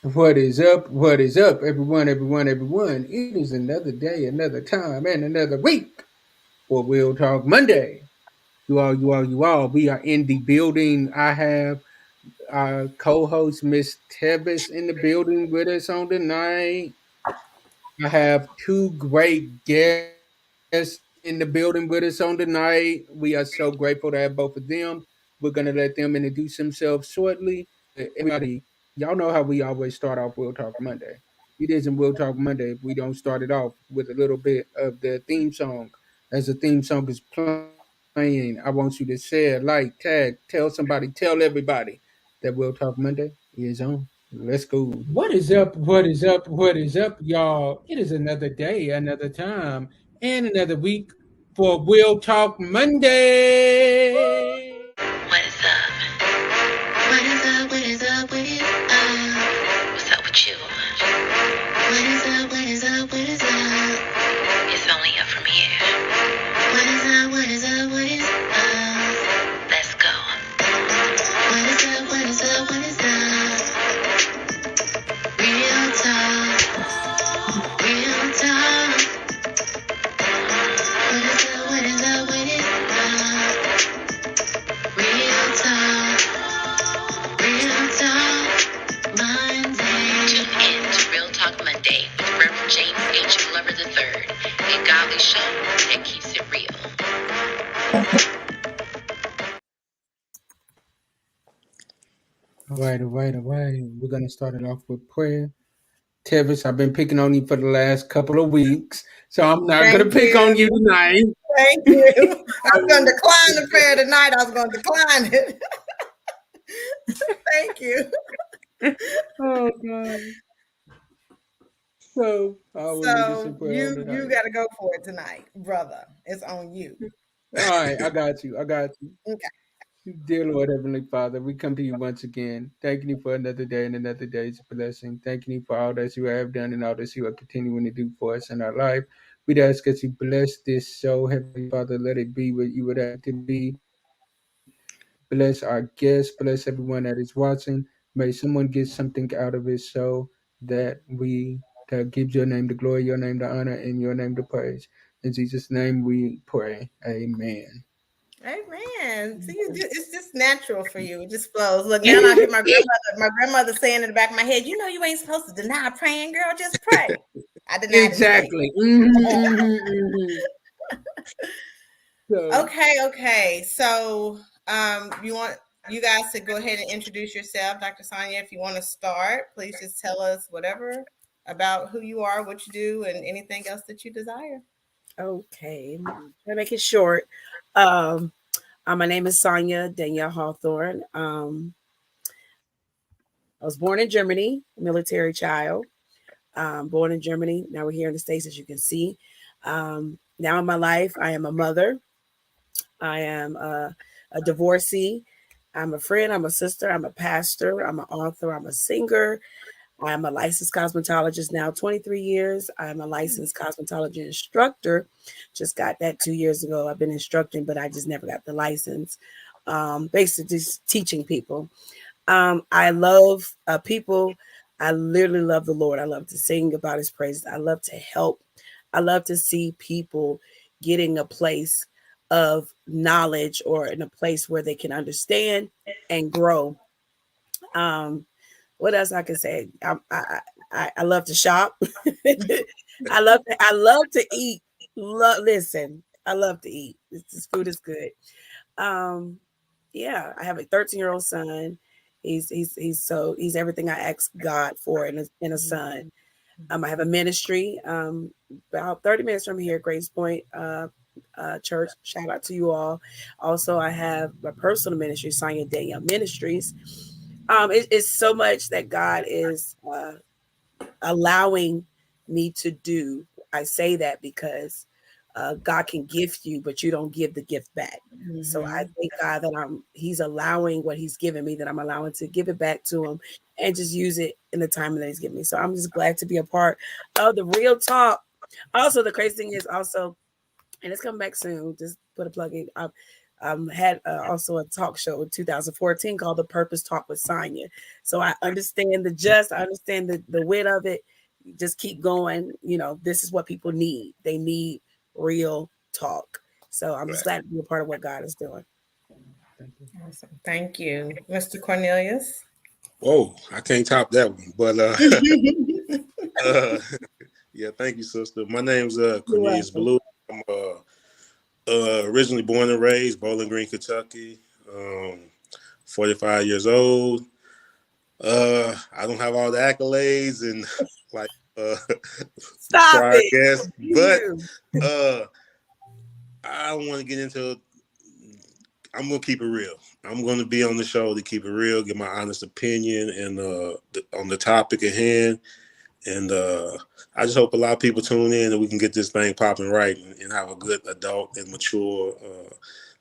What is up? What is up, everyone, everyone, everyone? It is another day, another time, and another week for We'll Talk Monday. You all. We are in the building. I have our co host, Miss Tevis, in the building with us on the night. I have two great guests in the building with us on the night. We are so grateful to have both of them. We're going to let them introduce themselves shortly. Everybody, y'all know how we always start off We'll Talk Monday. It isn't We'll Talk Monday if we don't start it off with a little bit of the theme song. As the theme song is playing, I want you to share, like, tag, tell somebody, tell everybody that We'll Talk Monday is on. Let's go. What is up? What is up? What is up, y'all? It is another day, another time, and another week for We'll Talk Monday. What is up? What is up? What is up? What is up? What's up with you? What is up? What is up? What is up? It's only up from here. What is up? What is up? What is up? Let's go. What is up? What is up? What is up? Real talk. Real talk. What is up? What is up? What is up? Real talk. Real talk. Monday. Tune in to Real Talk Monday with Reverend James H. Glover III, a godly show that keeps it real. All right. We're going to start it off with prayer. Tevis, I've been picking on you for the last couple of weeks, so I'm not going Thank to pick on you. you tonight. Thank you. I was going to decline the prayer tonight. I was going to decline it. Thank you. Oh, God. So, all we need is some So prayer on you tonight. got to go for it tonight, brother. It's on you. All right, I got you. I got you. Okay. Dear Lord Heavenly Father, we come to you once again, thanking you for another day and another day's blessing. Thanking you for all that you have done and all that you are continuing to do for us in our life. We'd ask that you bless this show, Heavenly Father. Let it be what you would have it to be. Bless our guests, bless everyone that is watching. May someone get something out of this show that gives your name the glory, your name the honor, and your name the praise. In Jesus' name we pray. Amen. Amen. See, it's just natural for you. It just flows. Look, now I hear my grandmother saying in the back of my head, you know, you ain't supposed to deny praying, girl. Just pray. I denied it today. Exactly. So, Okay. So, you want you guys to go ahead and introduce yourself, Dr. Sonia. If you want to start, please just tell us whatever about who you are, what you do, and anything else that you desire. Okay, to make it short, um, my name is Sonia Danielle Hawthorne. I was born in Germany, military child. Born in Germany. Now we're here in the States, as you can see. Now in my life, I am a mother. I am a divorcee. I'm a friend. I'm a sister. I'm a pastor. I'm an author. I'm a singer. I'm a licensed cosmetologist now, 23 years. I'm a licensed cosmetology instructor. Just got that 2 years ago. I've been instructing, but I just never got the license. Basically, just teaching people. I love people. I literally love the Lord. I love to sing about his praises. I love to help. I love to see people getting a place of knowledge or in a place where they can understand and grow. Um, what else I can say? I love to shop. I love to eat. Listen, I love to eat. This food is good. Um, yeah, I have a 13-year-old son. He's everything I asked God for in a son. I have a ministry about 30 minutes from here, Grace Point Church. Shout out to you all. Also, I have my personal ministry, Sonia Danielle Ministries. It's so much that God is allowing me to do. I say that because God can gift you, but you don't give the gift back. Mm-hmm. So I thank God that He's allowing what He's given me, that I'm allowing to give it back to Him and just use it in the time that He's given me. So I'm just glad to be a part of the Real Talk. Also, the crazy thing is also, and it's coming back soon. Just put a plug in. Had also a talk show in 2014 called The Purpose Talk with Sonya. So I understand I understand the wit of it. Just keep going. You know, this is what people need. They need real talk. So I'm just glad to be a part of what God is doing. Awesome. Thank you. Mr. Cornelius. Whoa, I can't top that one. But yeah, thank you, sister. My name's Cornelius Blue. I'm originally born and raised Bowling Green, Kentucky. 45 years old. I don't have all the accolades and like Stop it. Guess, but I don't want to get into. I'm gonna keep it real. I'm gonna be on the show to keep it real, give my honest opinion and on the topic at hand. And I just hope a lot of people tune in and we can get this thing popping right and have a good adult and mature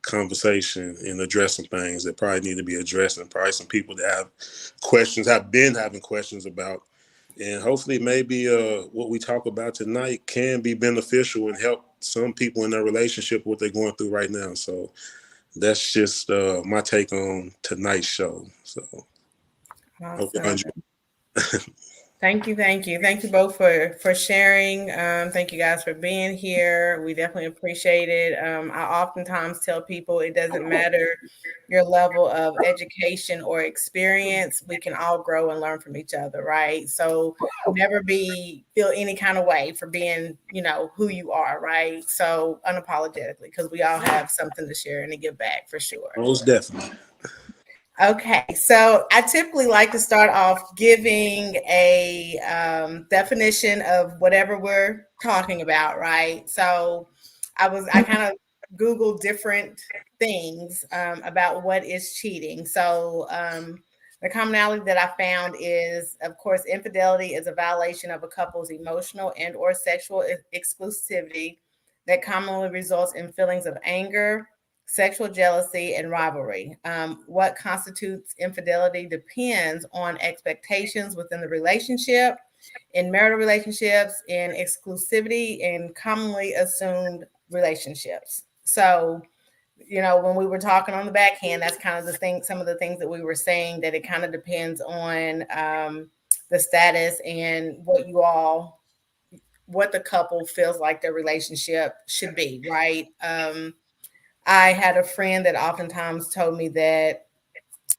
conversation and address some things that probably need to be addressed, and probably some people that have been having questions about. And hopefully maybe what we talk about tonight can be beneficial and help some people in their relationship, what they're going through right now. So that's just my take on tonight's show. So hope you enjoy. Thank you both for sharing. Thank you guys for being here. We definitely appreciate it. I oftentimes tell people it doesn't matter your level of education or experience. We can all grow and learn from each other, right? So never feel any kind of way for being, who you are, right? So unapologetically, because we all have something to share and to give back for sure. Most definitely. Okay, so I typically like to start off giving a definition of whatever we're talking about, right? So I kind of Googled different things about what is cheating. So the commonality that I found is, of course, infidelity is a violation of a couple's emotional and or sexual exclusivity that commonly results in feelings of anger, sexual jealousy, and rivalry. What constitutes infidelity depends on expectations within the relationship, in marital relationships, in exclusivity, and commonly assumed relationships. So, when we were talking on the backhand, that's kind of some of the things that we were saying, that it kind of depends on the status and what the couple feels like their relationship should be, right? I had a friend that oftentimes told me that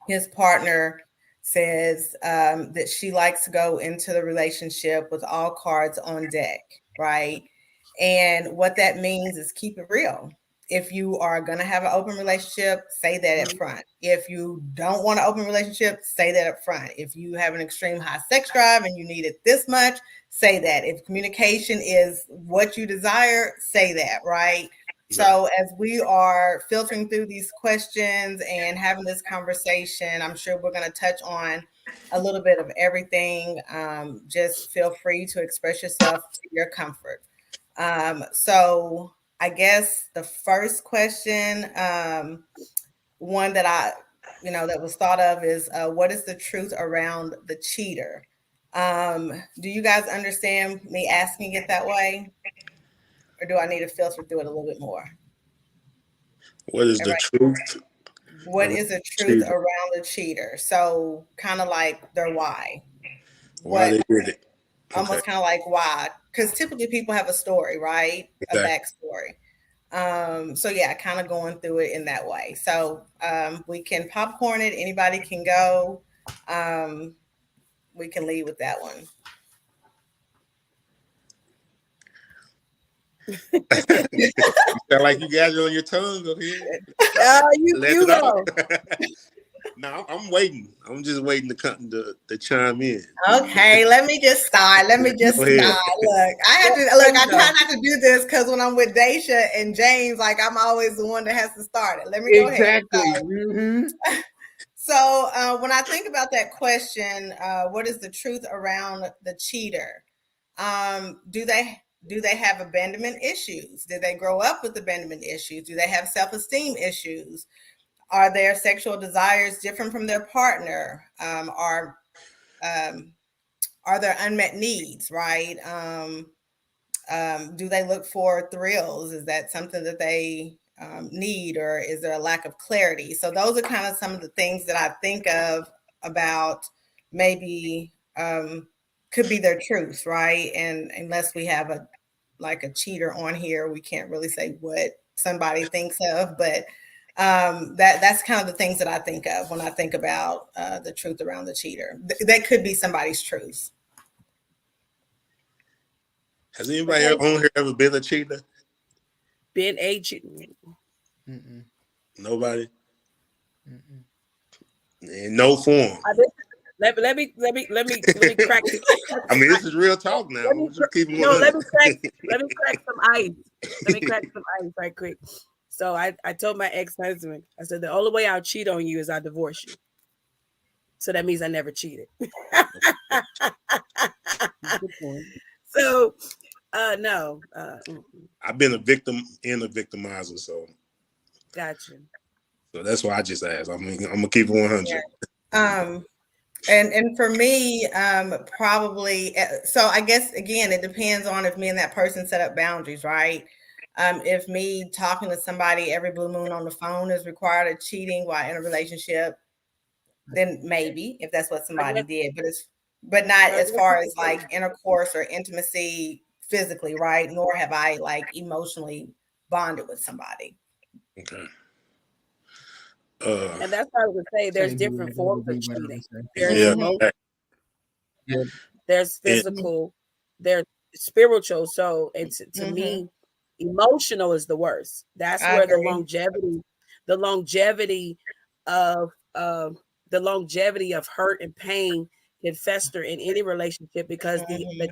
his partner says that she likes to go into the relationship with all cards on deck, right? And what that means is keep it real. If you are going to have an open relationship, say that up front. If you don't want an open relationship, say that up front. If you have an extreme high sex drive and you need it this much, say that. If communication is what you desire, say that, right? So as we are filtering through these questions and having this conversation, I'm sure we're going to touch on a little bit of everything. Just feel free to express yourself to your comfort. So I guess the first question, one that that was thought of is, what is the truth around the cheater? Do you guys understand me asking it that way? Or do I need to filter through it a little bit more? What is the truth? What is the truth around the cheater? So kind of like their why. Why they did it. Almost kind of like why. Because typically people have a story, right? Exactly. A backstory. So yeah, kind of going through it in that way. So we can popcorn it. Anybody can go. We can lead with that one. You sound like you got it on your tongue. Go ahead. You go. No, I'm waiting. I'm just waiting to chime in. Okay, let me just start. Look, I try not to do this because when I'm with Daisha and James, like I'm always the one that has to start it. Let me go ahead. So when I think about that question, what is the truth around the cheater? Do they have abandonment issues? Did they grow up with abandonment issues? Do they have self-esteem issues? Are their sexual desires different from their partner? Are there unmet needs, right? Do they look for thrills? Is that something that they need, or is there a lack of clarity? So those are kind of some of the things that I think of about maybe could be their truth, right? And unless we have a cheater on here, we can't really say what somebody thinks of, but that's kind of the things that I think of when I think about the truth around the cheater. That could be somebody's truth. Has anybody on here ever been a cheater? Been a cheater? Nobody. In no form. Let me crack. I mean, this is real talk now. Let me crack some ice. Let me crack some ice right quick. So I told my ex-husband, I said, the only way I'll cheat on you is I divorce you. So that means I never cheated. So no. I've been a victim and a victimizer, so Gotcha. So that's why I just asked. I mean, I'm gonna keep it 100. Yeah. And for me, probably. So I guess again, it depends on if me and that person set up boundaries, right? If me talking to somebody every blue moon on the phone is required of cheating while in a relationship, then maybe if that's what somebody did, but not as far as like intercourse or intimacy physically, right? Nor have I like emotionally bonded with somebody. Okay. And that's what I would say. There's different forms of cheating. There's physical, there's spiritual. So it's to me, emotional is the worst. That's where the longevity of hurt and pain can fester in any relationship, because the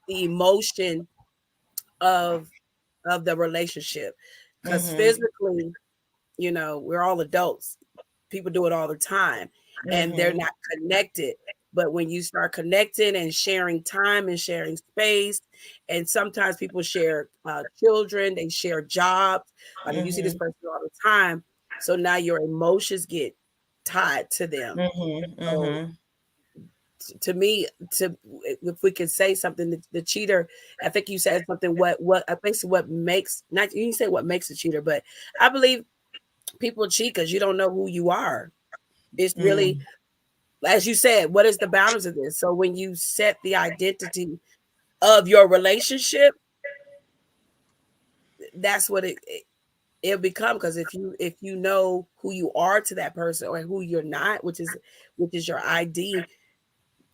emotion of the relationship. Because physically, you know, we're all adults. People do it all the time, and they're not connected. But when you start connecting and sharing time and sharing space, and sometimes people share children, they share jobs. I mean, you see this person all the time. So now your emotions get tied to them. So, to me, if we could say something, the cheater, I think you said something. What makes a cheater, but I believe people cheat because you don't know who you are. It's really, as you said, what is the boundaries of this? So when you set the identity of your relationship, that's what it'll become. Because if you know who you are to that person or who you're not, which is your ID,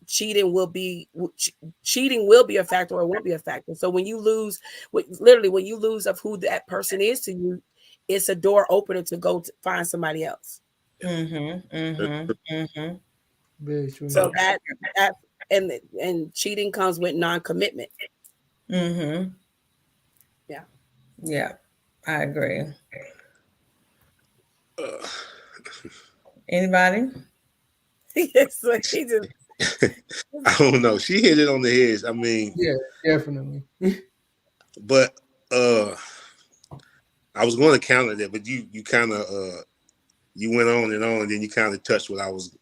cheating will be a factor or it won't be a factor. So when you lose of who that person is to you, it's a door opener to go to find somebody else. So that and cheating comes with non-commitment. Yeah, I agree. Anybody? Yes, like she just. I don't know. She hit it on the head. I mean, yeah, definitely. But I was going to counter that, but you kind of you went on, and then you kind of touched what I was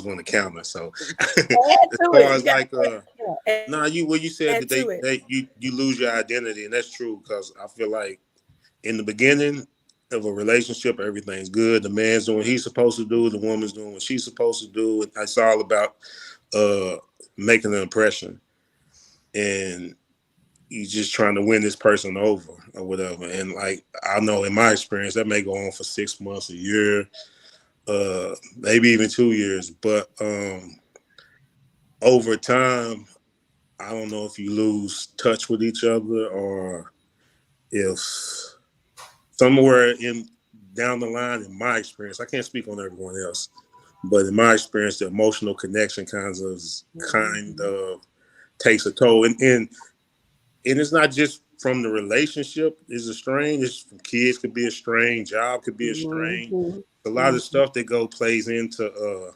going to counter. So as far as like you said that you lose your identity, and that's true, because I feel like in the beginning of a relationship, everything's good. The man's doing what he's supposed to do, the woman's doing what she's supposed to do. It's all about making an impression, and you just trying to win this person over or whatever. And like, I know in my experience, that may go on for 6 months, a year, maybe even 2 years. But over time, I don't know if you lose touch with each other, or if somewhere down the line, in my experience, I can't speak on everyone else, but in my experience, the emotional connection kind of takes a toll. And it's not just from the relationship is a strain. It's from kids could be a strain, job could be a strain. A lot of stuff that plays into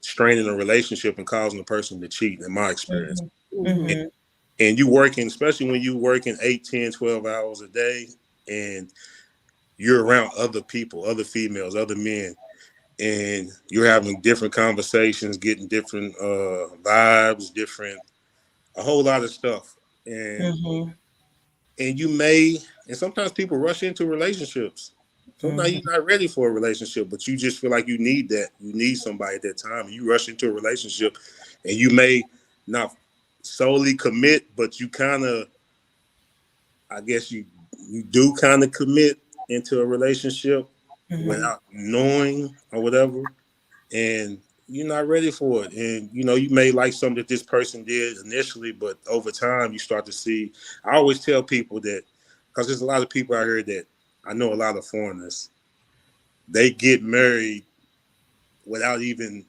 straining a relationship and causing a person to cheat, in my experience. And you working, especially when you working 8, 10, 12 hours a day, and you're around other people, other females, other men, and you're having different conversations, getting different vibes, a whole lot of stuff. And and sometimes people rush into relationships. Sometimes you're not ready for a relationship, but you just feel like you need that. You need somebody at that time. You rush into a relationship, and you may not solely commit, but you kind of, I guess you do kind of commit into a relationship without knowing or whatever, and you're not ready for it. And you may like something that this person did initially, but over time you start to see. I always tell people that, because there's a lot of people out here that I know, a lot of foreigners, they get married without even,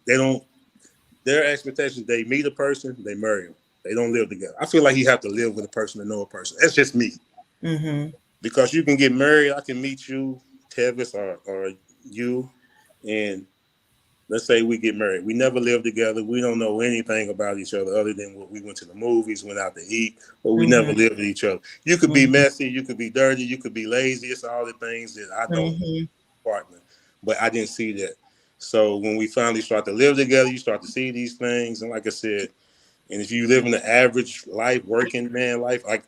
their expectations, they meet a person, they marry them. They don't live together. I feel like you have to live with a person to know a person. That's just me. Because you can get married, I can meet you, Tevis, or you, and let's say we get married. We never lived together. We don't know anything about each other other than what we went to the movies, went out to eat, but we never lived with each other. You could be messy, you could be dirty, you could be lazy. It's all the things that I don't partner, but I didn't see that. So when we finally start to live together, you start to see these things. And like I said, and if you live in the average life, working man life, like,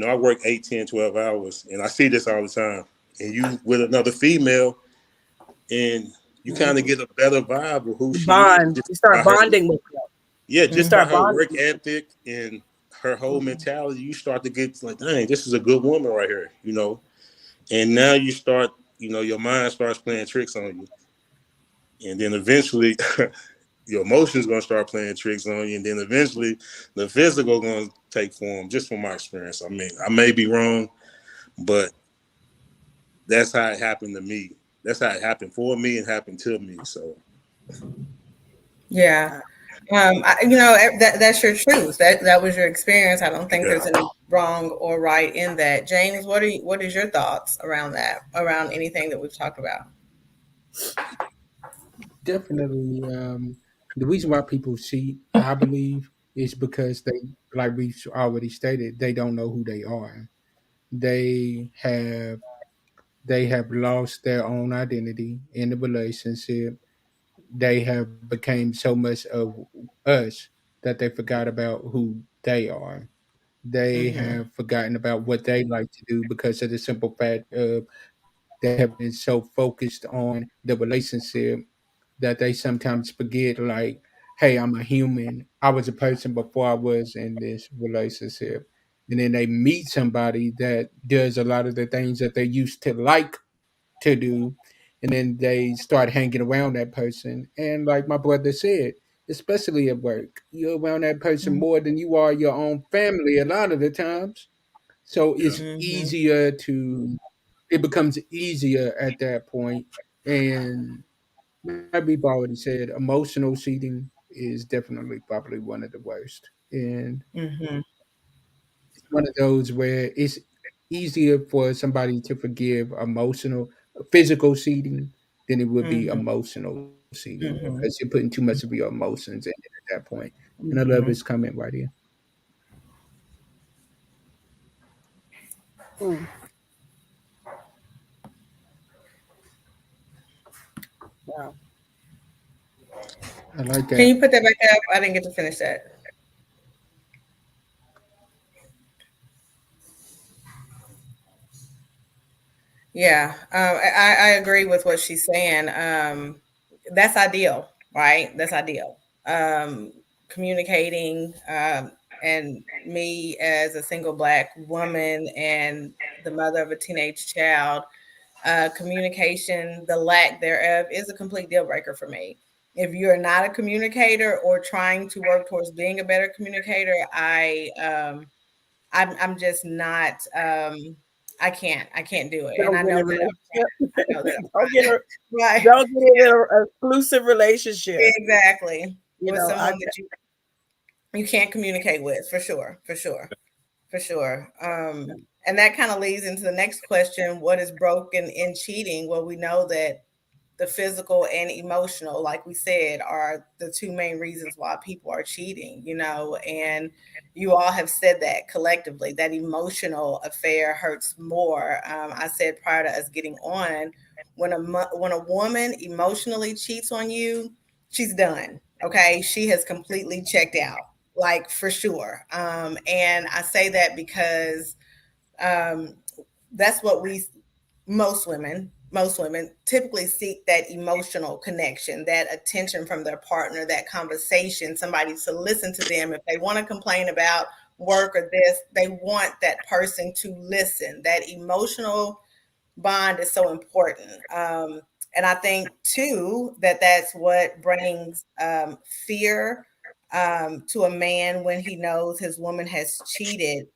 I work 8, 10, 12 hours, and I see this all the time. And you with another female, and you kind of get a better vibe of who she is. You start bonding with her. Yeah, just by her work ethic and her whole mentality, you start to get like, dang, this is a good woman right here, And now you start, your mind starts playing tricks on you. And then eventually your emotions going to start playing tricks on you. And then eventually the physical going to take form, just from my experience. I mean, I may be wrong, but that's how it happened to me. That's how it happened for me and happened to me. So, yeah. That's your truth. That was your experience. I don't think there's any wrong or right in that. James, what is your thoughts around that, around anything that we've talked about? Definitely. The reason why people cheat, I believe, is because they, like we've already stated, they don't know who they are. They have lost their own identity in the relationship. They have became so much of us that they forgot about who they are. They have forgotten about what they like to do because of the simple fact of they have been so focused on the relationship that they sometimes forget, like, hey, I'm a human. I was a person before I was in this relationship. And then they meet somebody that does a lot of the things that they used to like to do. And then they start hanging around that person. And like my brother said, especially at work, you're around that person more than you are your own family a lot of the times. So it becomes easier at that point. And like we've already said, emotional cheating is definitely probably one of the worst. And it's one of those where it's easier for somebody to forgive physical cheating than it would be emotional cheating because you're putting too much of your emotions in it at that point. And I love his comment right here. Wow. I like Can that. you put that back up? I didn't get to finish that. Yeah, I agree with what she's saying. That's ideal, right? That's ideal. Communicating, and me as a single Black woman and the mother of a teenage child, communication, the lack thereof, is a complete deal breaker for me. If you're not a communicator or trying to work towards being a better communicator, I'm just not. I can't do it, and Don't I get in know a that. I know that. Right. Don't get in an exclusive relationship. Exactly. You With know, someone that you can't communicate with, for sure, for sure, for sure. And that kind of leads into the next question: what is broken in cheating? Well, we know that the physical and emotional, like we said, are the two main reasons why people are cheating, and you all have said that collectively, that emotional affair hurts more. I said prior to us getting on, when a woman emotionally cheats on you, she's done. Okay. She has completely checked out, like, for sure. And I say that because that's what most women typically seek, that emotional connection, that attention from their partner, that conversation, somebody to listen to them. If they want to complain about work or this, they want that person to listen. That emotional bond is so important. And I think too that's what brings fear to a man when he knows his woman has cheated.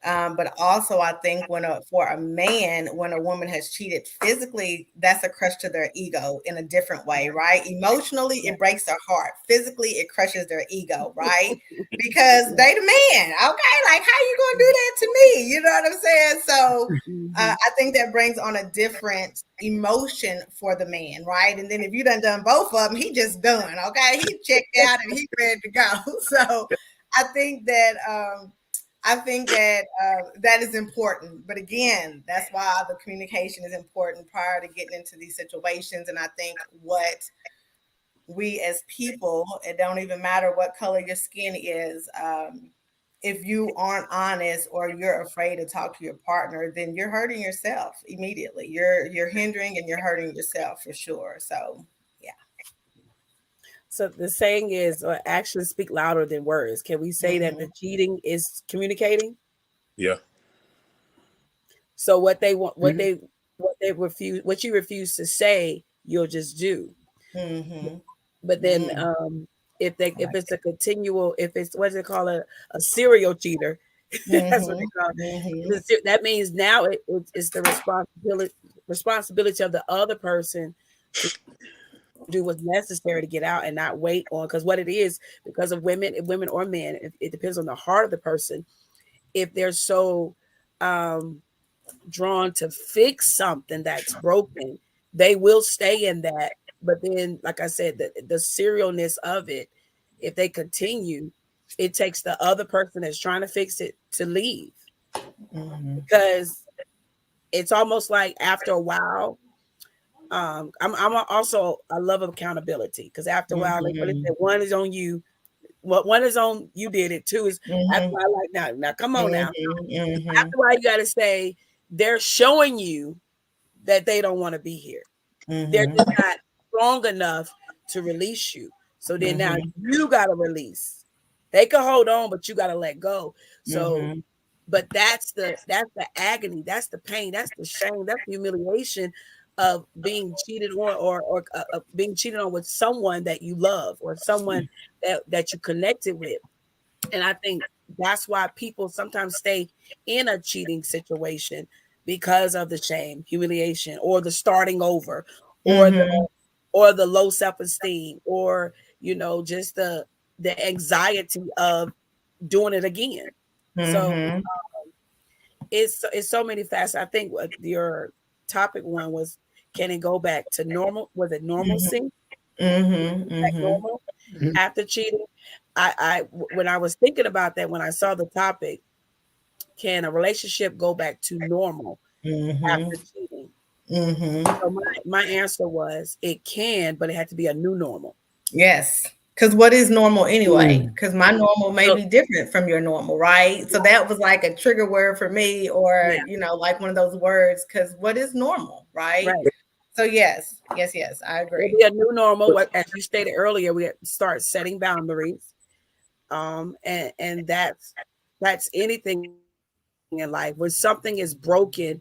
But also, I think for a man, when a woman has cheated physically, that's a crush to their ego in a different way, right? Emotionally, it breaks their heart. Physically, it crushes their ego, right? Because they the man, okay? Like, how you gonna do that to me? You know what I'm saying? So I think that brings on a different emotion for the man, right? And then if you done both of them, he just done, okay? He checked out and he's ready to go. So I think that that is important. But again, that's why the communication is important prior to getting into these situations. And I think what we as people, it don't even matter what color your skin is, if you aren't honest or you're afraid to talk to your partner, then you're hurting yourself immediately. You're hindering and you're hurting yourself for sure. So So the saying is, actions speak louder than words. Can we say that the cheating is communicating? Yeah. So what they want, what they refuse, what you refuse to say, you'll just do. But then if it's a continual, if it's what they call a serial cheater, that's what they call it. That means now it's the responsibility of the other person to do what's necessary to get out and not wait on, because what it is, because of women or men, it depends on the heart of the person. If they're so drawn to fix something that's broken, they will stay in that. But then, like I said, the serialness of it, if they continue, it takes the other person that's trying to fix it to leave, because it's almost like after a while. I love accountability, because after a while, like what it said, one is on you. What one is on you did it, two is after a while, like now come on now. After a while, you got to say they're showing you that they don't want to be here. They're just not strong enough to release you. So then now you got to release. They can hold on, but you got to let go. So, but that's the agony, that's the pain, that's the shame, that's the humiliation of being cheated on, or being cheated on with someone that you love, or someone that you connected with. And I think that's why people sometimes stay in a cheating situation, because of the shame, humiliation, or the starting over, or the low self-esteem, or just the anxiety of doing it again. So it's so many facets. I think what your topic one was, can it go back to normal? Was it normalcy? Normal after cheating? When I was thinking about that, when I saw the topic, can a relationship go back to normal after cheating? So my answer was, it can, but it had to be a new normal. Yes. Because what is normal anyway? Because my normal may be different from your normal, right? So that was like a trigger word for me, or like one of those words. Because what is normal, right? So yes, I agree. It'll be a new normal. As you stated earlier, we have to start setting boundaries, and that's anything in life. When something is broken,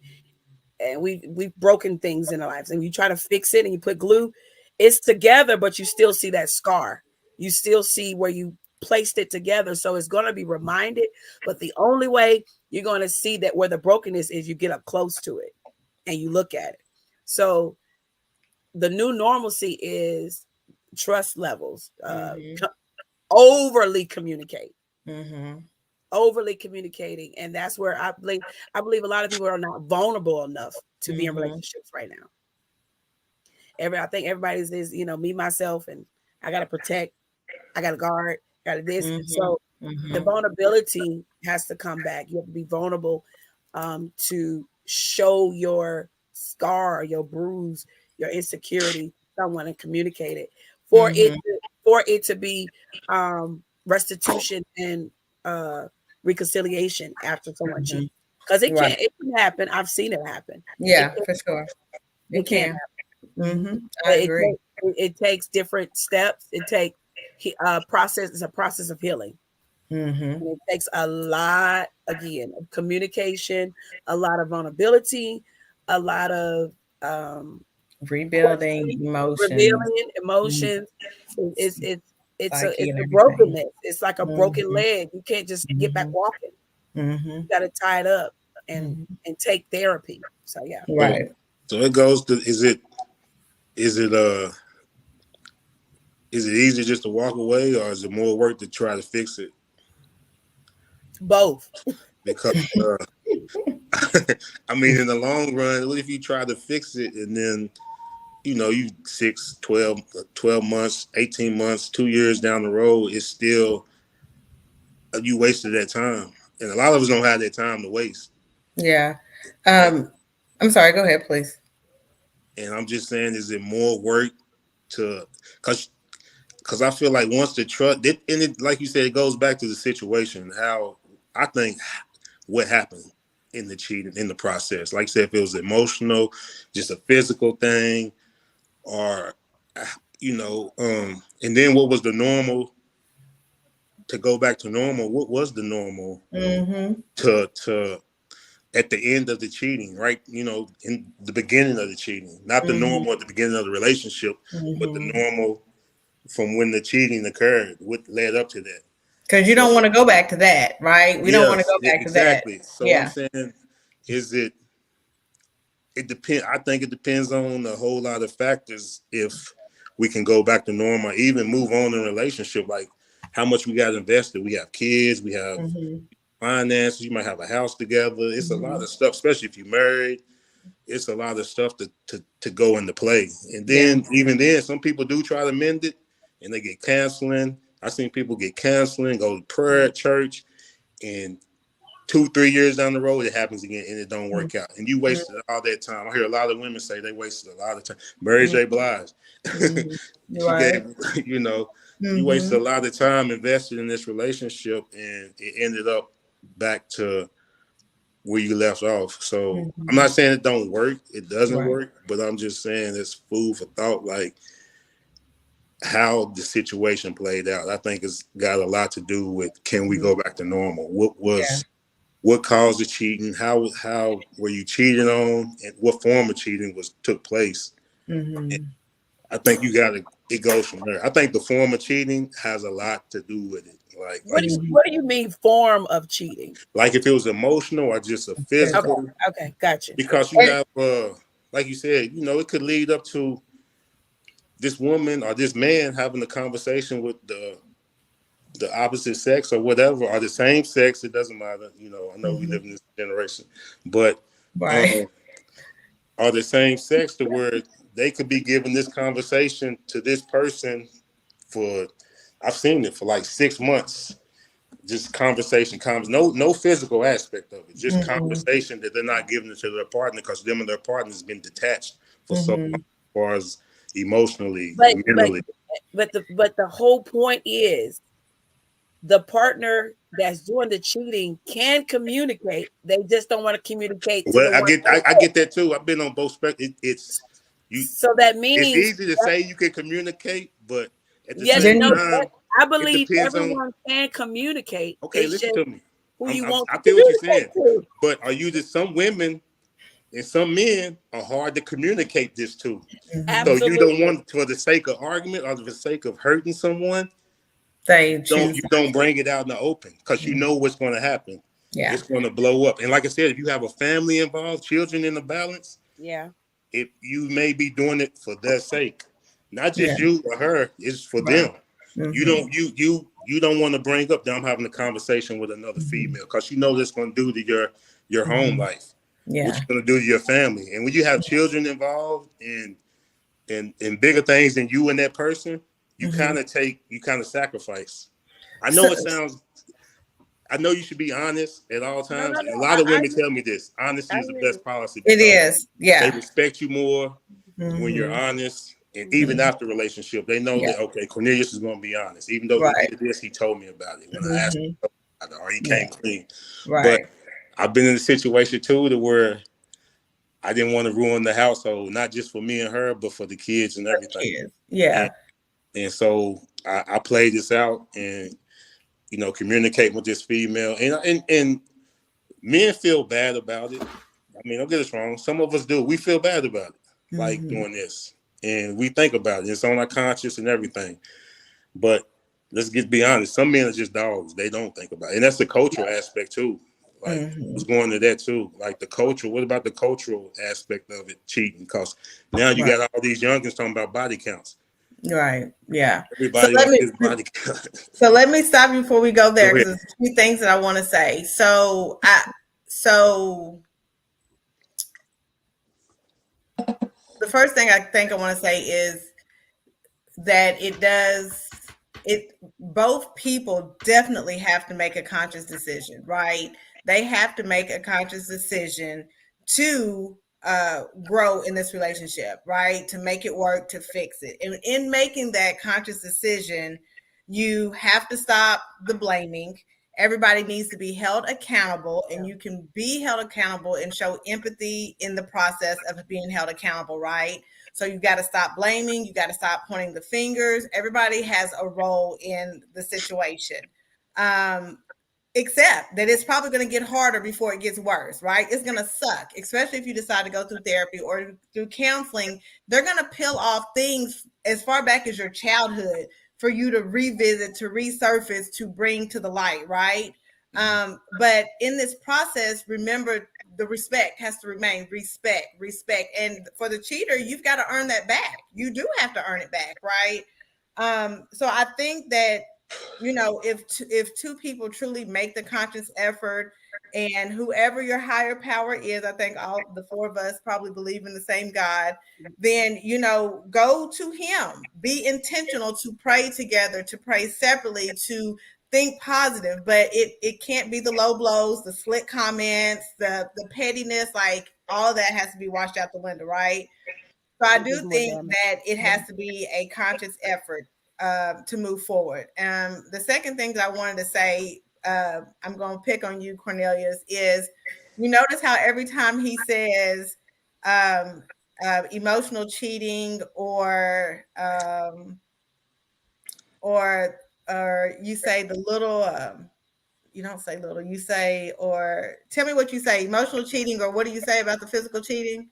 and we've broken things in our lives, and you try to fix it and you put glue, it's together, but you still see that scar. You still see where you placed it together. So it's going to be reminded, but the only way you're going to see that where the brokenness is, you get up close to it and you look at it. So the new normalcy is trust levels, overly communicate. Overly communicating, and that's where I believe a lot of people are not vulnerable enough to be in relationships right now. I think everybody's is me, myself, and I got to protect, I got to guard, got to this. So the vulnerability has to come back. You have to be vulnerable to show your scar, your bruise, your insecurity to someone, and communicate it for it to be restitution and reconciliation after someone cheats. because it Right. can happen. I've seen it happen. Yeah, for sure. It can. Mm-hmm. I But agree. it takes different steps. It takes process. It's a process of healing. Mm-hmm. And it takes a lot, again, of communication, a lot of vulnerability, a lot of Rebuilding emotions, revealing emotions. It's psyche, and a everything. brokenness. It's like a broken Mhm. leg. You can't just get back walking. Mm-hmm. You got to tie it up and take therapy. So yeah. Right. So it goes to is it easy just to walk away, or is it more work to try to fix it? Both. Because I mean, in the long run, what if you try to fix it and then, you know, you 6, 12 months, 18 months, 2 years down the road, it's still, you wasted that time. And a lot of us don't have that time to waste. Yeah. I'm sorry. Go ahead, please. And I'm just saying, is it more work to, because I feel like once the trust, and it, like you said, it goes back to the situation, how I think what happened in the cheating, in the process. Like I said, if it was emotional, just a physical thing, or, you know, and then what was the normal, to go back to normal, what was the normal to at the end of the cheating, right? You know, in the beginning of the cheating, not the normal at the beginning of the relationship, but the normal from when the cheating occurred, what led up to that. Because you don't want to go back to that, right? We don't want to go back exactly. to that. So I'm saying, is it depends. I think it depends on a whole lot of factors if we can go back to normal, even move on in a relationship, like how much we got invested. We have kids, we have finances, you might have a house together. It's a lot of stuff, especially if you're married. It's a lot of stuff to go into play. And then even then, some people do try to mend it and they get counseling. I've seen people get counseling, go to prayer at church, and 2-3 years down the road, it happens again and it don't work out. And you wasted all that time. I hear a lot of women say they wasted a lot of time. Mary J. Blige, she gave, you know, you wasted a lot of time invested in this relationship and it ended up back to where you left off. So I'm not saying it don't work. It doesn't work, but I'm just saying it's food for thought, like how the situation played out. I think it's got a lot to do with, can we go back to normal? What caused the cheating? How were you cheated on, and what form of cheating took place? I think it goes from there. I think the form of cheating has a lot to do with it. Like what do you mean form of cheating? Like if it was emotional or just a physical. Okay, gotcha. Because you have like you said, you know, it could lead up to this woman or this man having a conversation with the opposite sex or whatever, or the same sex. It doesn't matter. You know, I know we live in this generation, but are the same sex to where they could be giving this conversation to this person for, I've seen it for like 6 months. Just conversation, no physical aspect of it. Just conversation that they're not giving it to their partner because them and their partner has been detached for so long, as far as emotionally, mentally. But the whole point is the partner that's doing the cheating can communicate. They just don't want to communicate. Well, I get that too. I've been on both spectrums. So that means it's easy to say you can communicate, but at the same time, I believe everyone can communicate. Okay, listen to me. I feel what you're saying, but are you that some women and some men are hard to communicate this to? So you don't want, for the sake of argument or for the sake of hurting someone, you don't bring it out in the open because you know what's going to happen. Yeah, it's going to blow up. And like I said, if you have a family involved, children in the balance, if you may be doing it for their sake, not just you or her, it's for them. You don't want to bring up that I'm having a conversation with another female because you know that's going to do to your home life. What you're going to do to your family. And when you have children involved in bigger things than you and that person, you kind of sacrifice. I know I know you should be honest at all times. No, a lot of women tell me this. Honesty is the best policy. It is. Yeah. They respect you more when you're honest. And even after relationship, they know that, okay, Cornelius is going to be honest. Even though he did this, he told me about it when I asked him about it, or he came clean. Right. I've been in a situation too to where I didn't want to ruin the household, not just for me and her, but for the kids and everything. Kids. Yeah. And so I played this out and, communicate with this female. And men feel bad about it. I mean, don't get us wrong. Some of us do. We feel bad about it, like doing this. And we think about it. It's on our conscience and everything. But let's be honest. Some men are just dogs. They don't think about it. And that's the cultural aspect too. Like, was going to that too. Like the culture. What about the cultural aspect of it, cheating? Because now you got all these youngins talking about body counts. Right. Yeah. Everybody wants his body count. So let me stop you before we go there, because there's a few things that I want to say. So the first thing I think I want to say is that both people definitely have to make a conscious decision, right? They have to make a conscious decision to grow in this relationship, right? To make it work, to fix it. And in making that conscious decision, you have to stop the blaming. Everybody needs to be held accountable, and you can be held accountable and show empathy in the process of being held accountable, right? So you got to stop blaming. You got to stop pointing the fingers. Everybody has a role in the situation. Except that it's probably going to get harder before it gets worse, right? It's going to suck, especially if you decide to go through therapy or through counseling. They're going to peel off things as far back as your childhood for you to revisit, to resurface, to bring to the light, right? But in this process, remember, the respect has to remain. Respect. And for the cheater, you've got to earn that back. You do have to earn it back, right? So I think that, if two people truly make the conscious effort, and whoever your higher power is, I think all the four of us probably believe in the same God, then, go to him. Be intentional to pray together, to pray separately, to think positive, but it can't be the low blows, the slick comments, the pettiness, like all of that has to be washed out the window, right? So I do think that it has to be a conscious effort to move forward. The second thing that I wanted to say, I'm going to pick on you, Cornelius, is you notice how every time he says emotional cheating or you say the little, you don't say little, you say, or tell me what you say, emotional cheating, or what do you say about the physical cheating?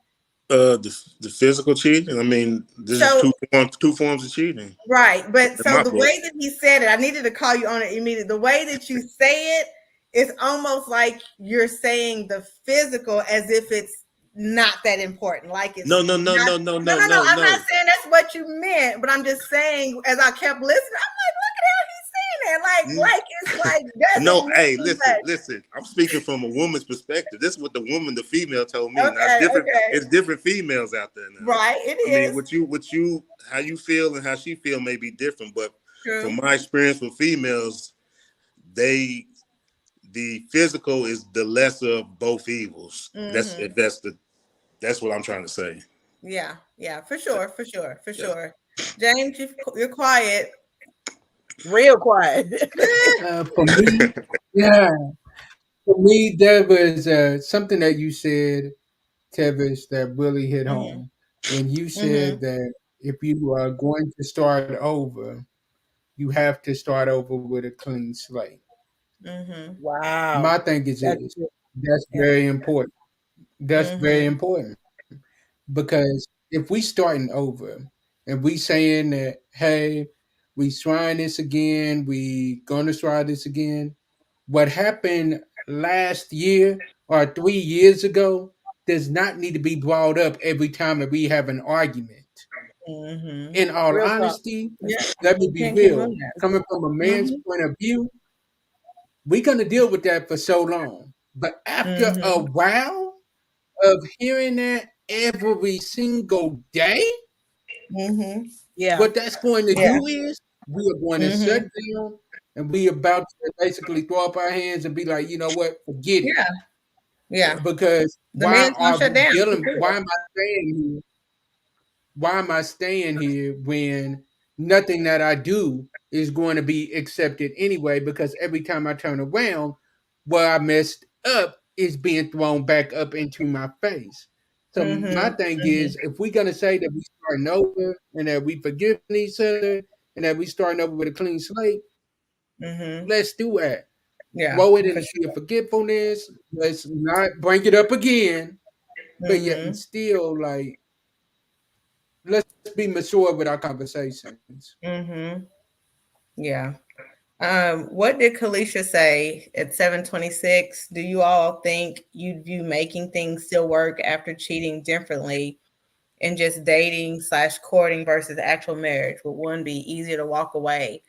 The physical cheating. I mean, this is two forms of cheating, right? But so the way that he said it, I needed to call you on it immediately. The way that you say it, it's almost like you're saying the physical as if it's not that important. Like it's no. I'm not saying that's what you meant, but I'm just saying, as I kept listening, I'm like, look at how he's saying it. Like it's like no. Hey, listen. I'm speaking from a woman's perspective. This is what the female told me. Okay, it's different females out there now. Right, it is. What you, how you feel and how she feel may be different, but True. From my experience with females, the physical is the lesser of both evils. Mm-hmm. That's what I'm trying to say. Yeah, for sure. James, you're quiet. Real quiet. For me, there was something that you said, Tevis, that really hit home. When you said that if you are going to start over, you have to start over with a clean slate. Wow. My thing is that's very important. That's very important, because if we starting over and we saying that, hey, we trying this again, we gonna try this again, what happened last year or 3 years ago does not need to be brought up every time that we have an argument. In all honesty, let me be real. Coming from a man's point of view, we're going to deal with that for so long. But after a while of hearing that every single day, what that's going to do is we are going to shut down, and we about to basically throw up our hands and be like, you know what, forget it. Yeah. Because why am I staying here? Why am I staying here when nothing that I do is going to be accepted anyway? Because every time I turn around, where I messed up is being thrown back up into my face. So my thing is, if we're gonna say that we starting over and that we forgiving each other and that we starting over with a clean slate, let's do that. Yeah, Throw it in for the sea of forgetfulness. Let's not bring it up again. But yet and still, like, let's be mature with our conversations. Yeah. What did Kalisha say at 7:26? Do you all think you'd view making things still work after cheating differently and just dating / courting versus actual marriage? Would one be easier to walk away?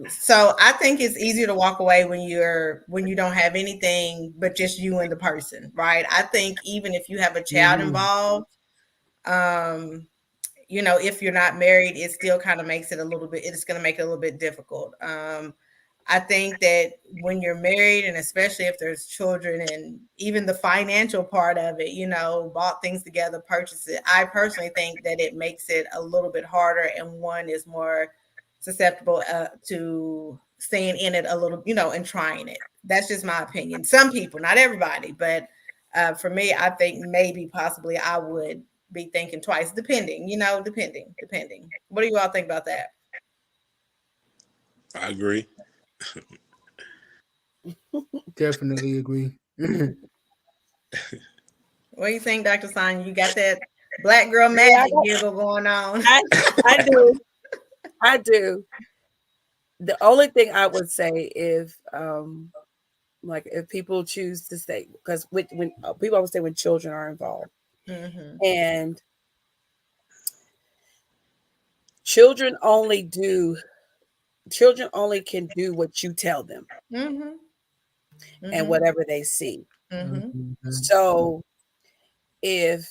So I think it's easier to walk away when you don't have anything but just you and the person, right? I think even if you have a child involved, if you're not married, it still kind of makes it a little bit, it's going to make it a little bit difficult. I think that when you're married, and especially if there's children and even the financial part of it, bought things together, purchased it, I personally think that it makes it a little bit harder, and one is more susceptible to staying in it a little, and trying it. That's just my opinion. Some people, not everybody, but for me, I think maybe possibly I would be thinking twice, depending. What do you all think about that? I agree. Definitely agree. What do you think, Dr. Sonia? You got that black girl magic giggle going on? I do. I do. The only thing I would say if people choose to stay, because when people always say when children are involved, and children only can do what you tell them, and whatever they see. So if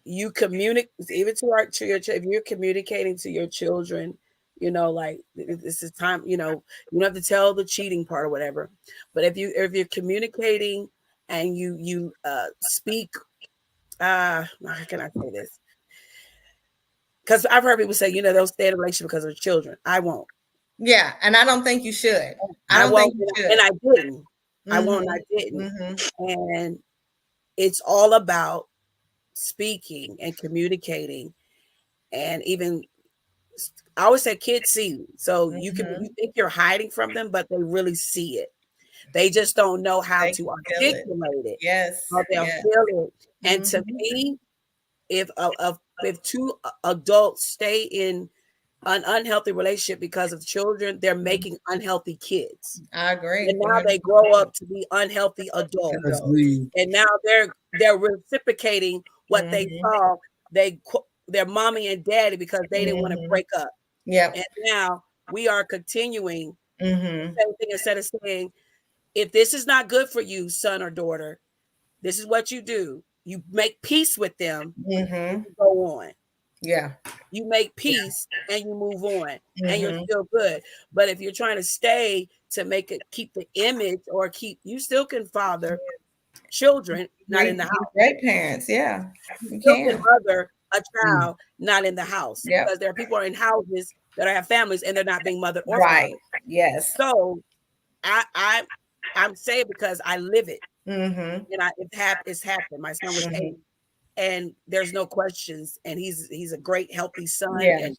you communicate, even to if you're communicating to your children, like this is time, you don't have to tell the cheating part or whatever. But if you're communicating and you speak, how can I say this? Because I've heard people say, they'll stay in a relationship because of children. I won't. Yeah, and I don't think you should. I don't think you should. And I didn't. I won't. I didn't. And it's all about speaking and communicating, and even I always say kids see. So you think you're hiding from them, but they really see it. They just don't know how to articulate it. Yes. How they'll feel it. And to me, if two adults stay in an unhealthy relationship because of children, they're making unhealthy kids. I agree. And now they grow up to be unhealthy adults. And now they're reciprocating what they saw their mommy and daddy because they didn't want to break up. Yeah. And now we are continuing the same thing, instead of saying, if this is not good for you, son or daughter, this is what you do. You make peace with them, and you go on. Yeah. You make peace and you move on, and you're still good. But if you're trying to stay to keep the image, or you still can father children not in the house. Great parents, yeah. You can mother a child not in the house, because there are people who are in houses that have families and they're not being mothered or right. fathered. Yes. So I'm saying because I live it, and it's happened. My son was 8, and there's no questions, and he's a great healthy son, and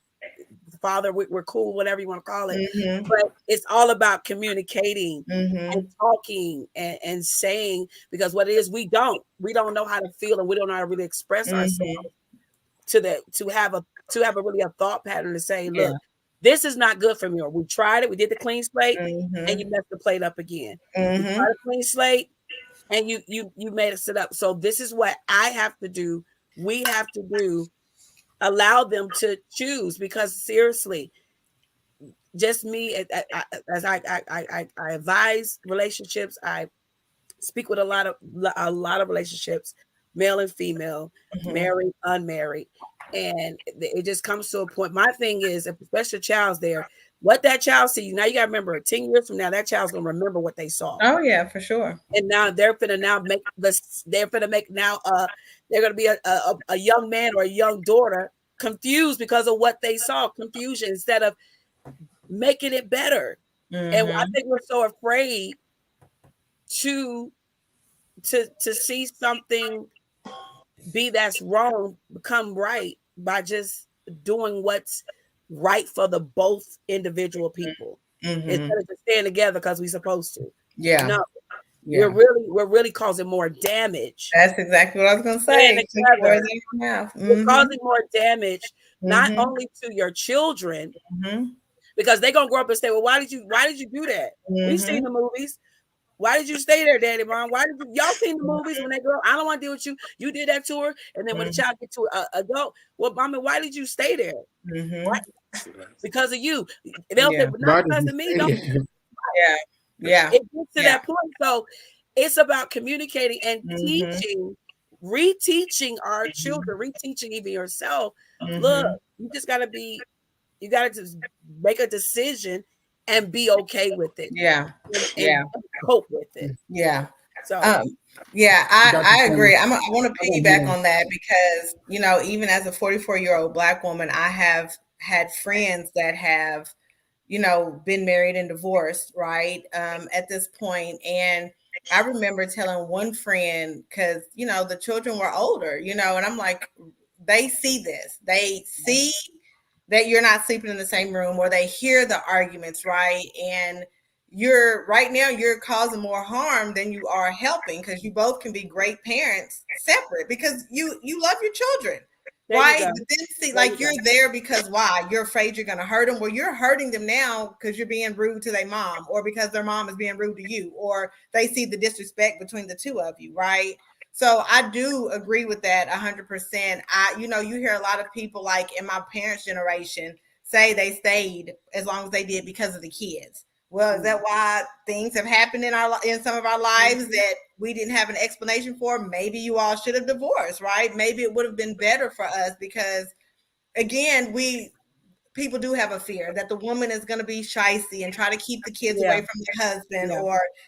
father. We're cool, whatever you want to call it. But it's all about communicating and talking and saying, because what it is, we don't know how to feel, and we don't know how to really express ourselves to have a really a thought pattern to say, look, this is not good for me, or we tried it, we did the clean slate, and you messed the plate up again. You tried a clean slate, and you made us sit up. So this is what I have to do. We have to do. Allow them to choose, because seriously, just me, as I advise relationships, I speak with a lot of relationships, male and female, married, unmarried, and it just comes to a point. My thing is, if especially a child's there, what that child sees, now you got to remember, 10 years from now, that child's going to remember what they saw. Oh yeah, for sure. And now they're going to be a young man or a young daughter confused because of what they saw, confusion, instead of making it better. And I think we're so afraid to see something be that's wrong become right by just doing what's right for the both individual people instead of just staying together because we're supposed to. Yeah. No, Yeah. we're really causing more damage. That's exactly what I was going to Staying say. together. We're causing more damage not Mhm. only to your children, Mhm. because they're gonna grow up and say, "Well, why did you do that? We've seen the movies. Why did you stay there, daddy, mom? Why did y'all seen the movies when they grow up? I don't want to deal with you. You did that to her, and then when the child get to adult, well, mommy, why did you stay there? Why? Because of you. They'll say, but not because of me. Don't. Yeah. Yeah. It gets to that point. So it's about communicating and teaching, reteaching our children, reteaching even yourself. Look, you just gotta just make a decision and be okay with it. Yeah. And cope with it. Yeah. So yeah, I agree. I want to piggyback Yeah. on that because, you know, even as a 44-year-old Black woman, I have had friends that have, you know, been married and divorced, right? At this point. And I remember telling one friend, because, you know, the children were older, you know, and I'm like, they see this. They see that you're not sleeping in the same room, or they hear the arguments, right? And you're causing more harm than you are helping, because you both can be great parents separate because you love your children, right? But then see, like, you're there because why? You're afraid you're going to hurt them. Well, you're hurting them now because you're being rude to their mom, or because their mom is being rude to you, or they see the disrespect between the two of you, right? So I do agree with that 100%. You know, you hear a lot of people like in my parents' generation say they stayed as long as they did because of the kids. Well, is that why things have happened in some of our lives that we didn't have an explanation for? Maybe you all should have divorced, right? Maybe it would have been better for us because, again, people do have a fear that the woman is going to be shysty and try to keep the kids away from their husband,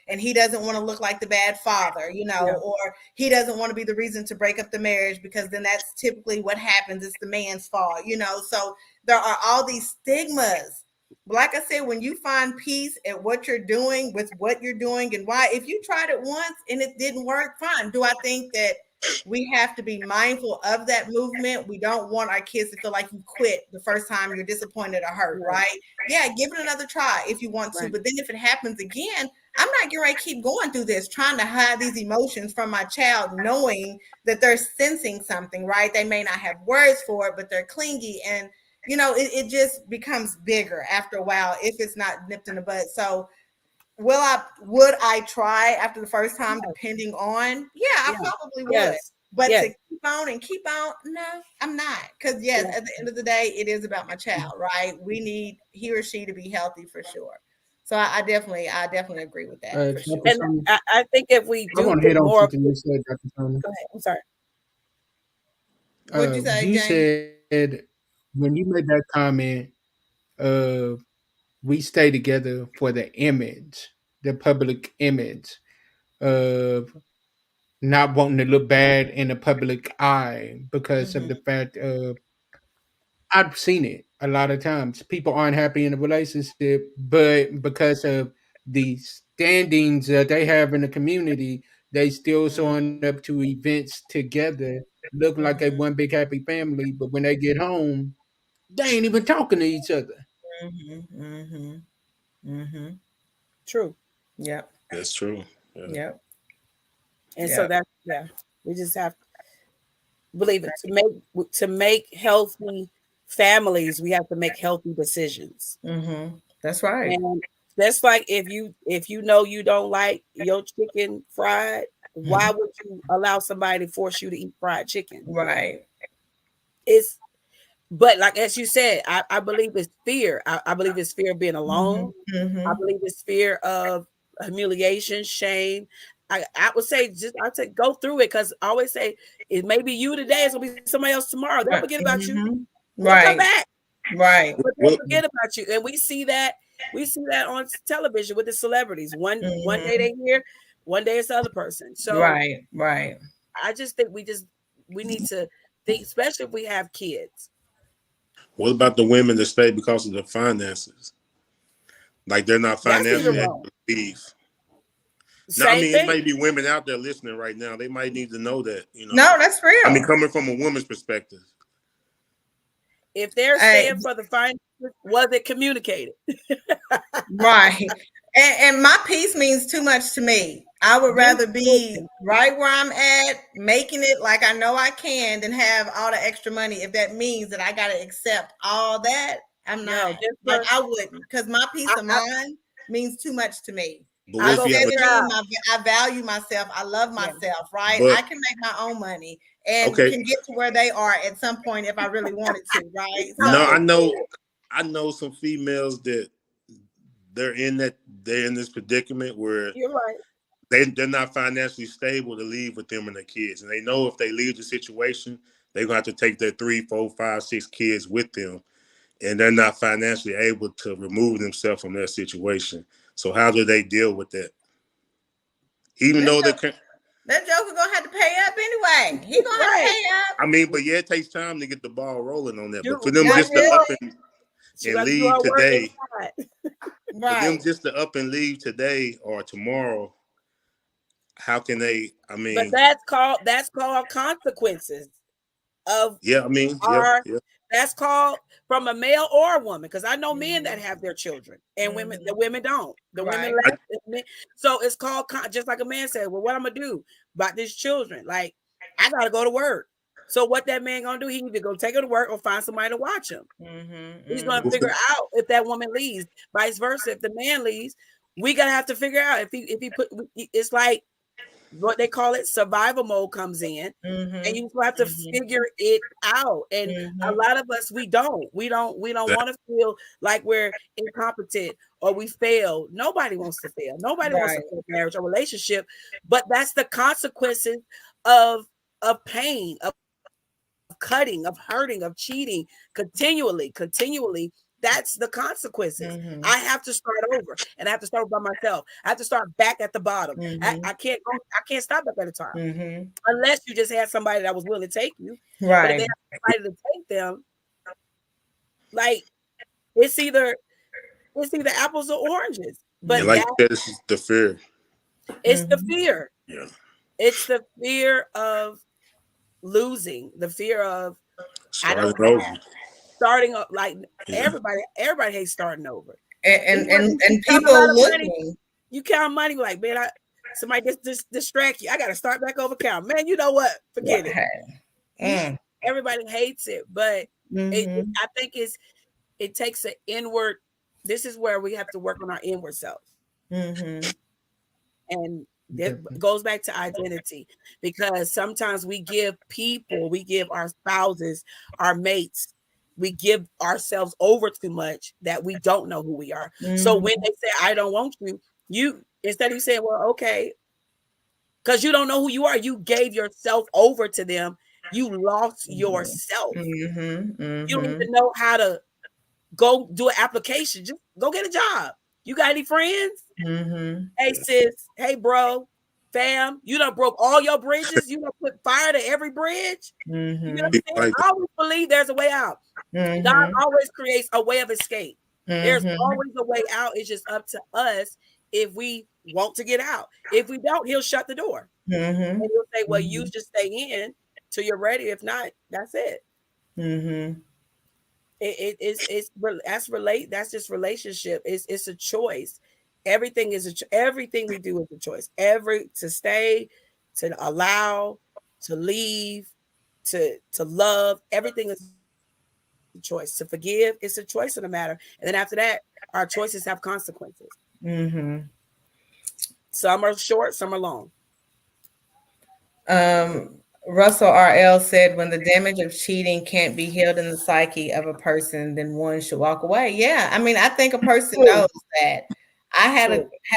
and he doesn't want to look like the bad father, you know, or he doesn't want to be the reason to break up the marriage, because then that's typically what happens. It's the man's fault, you know. So there are all these stigmas. Like I said, when you find peace at what you're doing with what you're doing and why, if you tried it once and it didn't work, fine. Do I think that we have to be mindful of that movement? We don't want our kids to feel like you quit the first time you're disappointed or hurt, right? Yeah, give it another try if you want to. But then if it happens again, I'm not getting ready to keep going through this, trying to hide these emotions from my child, knowing that they're sensing something, right? They may not have words for it, but they're clingy. And, you know, it just becomes bigger after a while if it's not nipped in the bud. So would I try after the first time, depending on? Yeah, I probably would. But to keep on, no, I'm not. Because at the end of the day, it is about my child, right? We need he or she to be healthy for sure. So I definitely agree with that. For sure. And I think if we do want to hit on more, something you said, Dr. Tony. Go ahead. I'm sorry. What'd you say, You James? said when you made that comment, we stay together for the image, the public image of not wanting to look bad in the public eye because of the fact of I've seen it a lot of times. People aren't happy in a relationship, but because of the standings that they have in the community, they still showing up to events together, look like they one big happy family. But when they get home, they ain't even talking to each other. True. Yep. That's true. Yeah. Yep. And so that's we just have to believe it. To make healthy families, we have to make healthy decisions. That's right. And that's like if you know you don't like your chicken fried, why would you allow somebody to force you to eat fried chicken? Right. But like as you said, I believe it's fear. I believe it's fear of being alone. I believe it's fear of humiliation, shame. I would say I'd say go through it, because I always say it may be you today, it's gonna be somebody else tomorrow. They'll forget about you. They'll come back. Right. But they'll forget about you. And we see that on television with the celebrities. One day they here, one day it's the other person. So right. I just think we need to think, especially if we have kids. What about the women that stay because of the finances? Like they're not financially able to leave. Now, I Same mean, it thing. may be women out there listening right now. They might need to know that, No, that's real. I mean, coming from a woman's perspective. If they're Hey. staying for the finances, was it communicated? Right. And my piece means too much to me. I would rather be right where I'm at, making it like I know I can, than have all the extra money. If that means that I got to accept all that, I'm No, not. just Like, for- I wouldn't, because my peace of mind means too much to me. But I what if you have I value myself. I love myself, right? But- I can make my own money and Okay. can get to where they are at some point if I really wanted to, right? No, I know some females that they're in this predicament where You're right. they're not financially stable to leave with them and their kids. And they know if they leave the situation, they're gonna have to take their 3, 4, 5, 6 kids with them. And they're not financially able to remove themselves from their situation. So how do they deal with that? Even though they can, that joker gonna have to pay up anyway. He gonna have to pay up. I mean, but yeah, it takes time to get the ball rolling on that. You- But for them Yeah, just to really. up She and got to do leave her work today, inside. for them Right. just to up and leave today or tomorrow, how can they? I But mean, that's called consequences of yeah, I mean, our. yeah. That's called from a male or a woman, because I know men that have their children and women. The women don't. The women Right. left. So it's called just like a man said. Well, what I'm gonna do about these children? Like, I gotta go to work. So what that man gonna do? He either go take her to work or find somebody to watch him. He's gonna figure out if that woman leaves. Vice versa, if the man leaves, we gotta have to figure out if he put. It's like what they call it, survival mode comes in, and you have to figure it out. And a lot of us, we don't want to feel like we're incompetent or we fail. Nobody wants to fail. Nobody wants to fail marriage or relationship, but that's the consequences of pain, of cutting, of hurting, of cheating continually. That's the consequences. I have to start over, and I have to start by myself. I have to start back at the bottom. I can't stop back at the top unless you just had somebody that was willing to take you. But if they have somebody to take them, like it's either apples or oranges. But and like you said, this is the fear. It's the fear. Yeah. It's the fear of losing, the fear of starting up. Like everybody hates starting over. And people looking. You count money like, man, somebody just distract you. I got to start back over count. Man, you know what? Forget it. Everybody hates it, but I think it takes an inward. This is where we have to work on our inward self. And it goes back to identity, because sometimes we give our spouses, our mates, we give ourselves over too much that we don't know who we are. So when they say, I don't want you, instead of saying, well, okay, because you don't know who you are, you gave yourself over to them. You lost yourself. You don't even know how to go do an application. Just go get a job. You got any friends? Hey, sis. Hey, bro. Fam. You done broke all your bridges. You done put fire to every bridge. You know what I'm saying? I always believe there's a way out. God always creates a way of escape. There's always a way out. It's just up to us if we want to get out. If we don't, he'll shut the door. And he'll say, well, you just stay in till you're ready. If not, that's it. That's just relationship. It's a choice. Everything we do is a choice. To stay, to allow, to leave, to love, everything is a choice. To forgive, it's a choice in the matter. And then after that, our choices have consequences. Some are short, some are long. Russell R.L. said, when the damage of cheating can't be healed in the psyche of a person, then one should walk away. Yeah, I mean, I think a person knows that. I had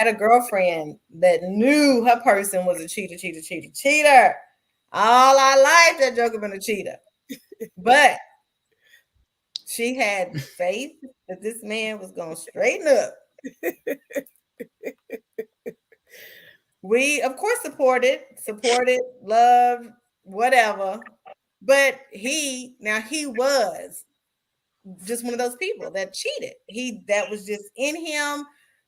a girlfriend that knew her person was a cheater. All our life, that joker been a cheater. But she had faith that this man was going to straighten up. We, of course, supported, loved, whatever. But he was just one of those people that cheated. That was just in him.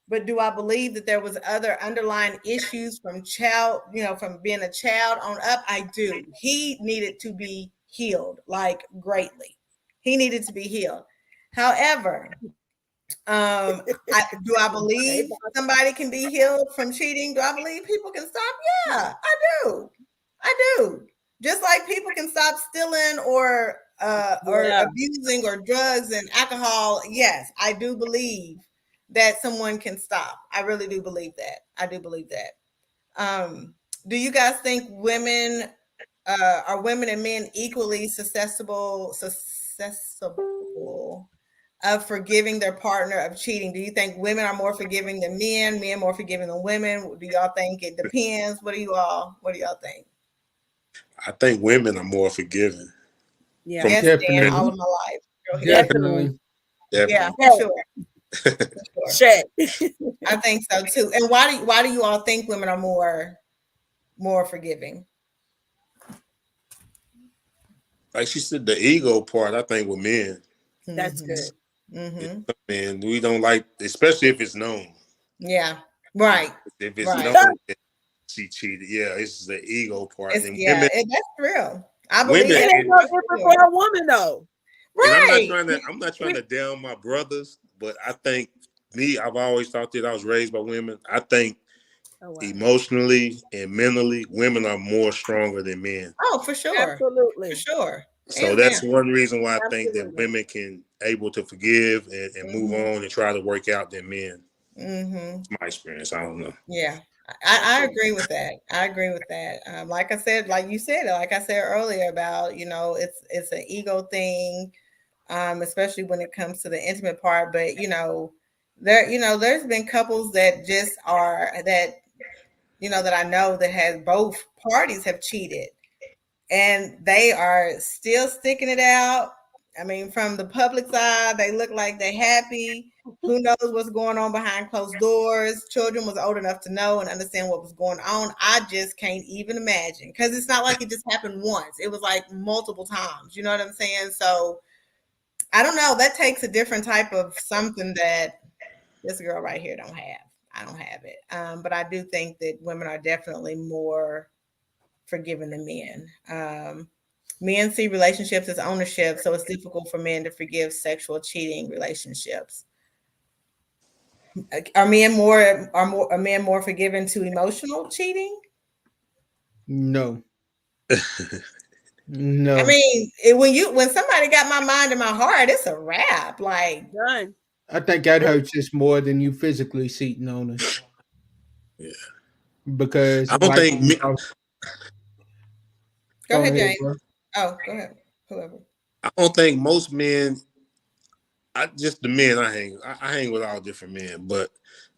But do I believe that there was other underlying issues from from being a child on up? I do. He needed to be healed, like greatly. He needed to be healed. However, do I believe somebody can be healed from cheating? Do I believe people can stop? Yeah, I do. I do. Just like people can stop stealing or abusing or drugs and alcohol. Yes, I do believe that someone can stop. I really do believe that. I do believe that. Do you guys think women are women and men equally susceptible of forgiving their partner of cheating? Do you think women are more forgiving than men more forgiving than women? Do y'all think it depends? What do y'all think? I think women are more forgiving. Yeah, Yes, Definitely. Dan, all of my life. Go ahead. Definitely. Yeah, Definitely. for sure. For sure. Check. I think so too. And why do you all think women are more forgiving? Like she said, the ego part, I think with men. That's good. Mm-hmm. Man, we don't like, especially if it's known. Yeah. Right. If it's Right. known that she cheated, yeah, it's the ego part. It's, And yeah, women, that's real. I believe women- It that. ain't no different for a woman though. and Right. I'm not trying to down my brothers, but I think I've always thought that I was raised by women. I think emotionally and mentally, women are more stronger than men. Oh, for sure. Absolutely. For sure. So Hands that's down. one reason why I think that Absolutely. women can able to forgive and move on and try to work out than men. Mm-hmm. It's my experience. I don't know. Yeah, I agree with that. I agree with that. Like I said, like you said, like I said earlier about, it's an ego thing, especially when it comes to the intimate part. But there's been couples that just are that I know that has both parties have cheated, and they are still sticking it out. I mean, from the public side, they look like they're happy. Who knows what's going on behind closed doors? Children was old enough to know and understand what was going on. I just can't even imagine, because it's not like it just happened once. It was like multiple times. You know what I'm saying? So I don't know. That takes a different type of something that this girl right here don't have. I don't have it. But I do think that women are definitely more forgiving than men. Men see relationships as ownership, so it's difficult for men to forgive sexual cheating relationships. Are men more forgiving to emotional cheating? No. No. I mean, when somebody got my mind and my heart, it's a wrap. Like, Done. I think that hurts us more than you physically cheating on us. Yeah. Because I don't think go ahead, James. bro. Oh, go ahead. Whoever. I don't think most men. The men I hang with all different men, but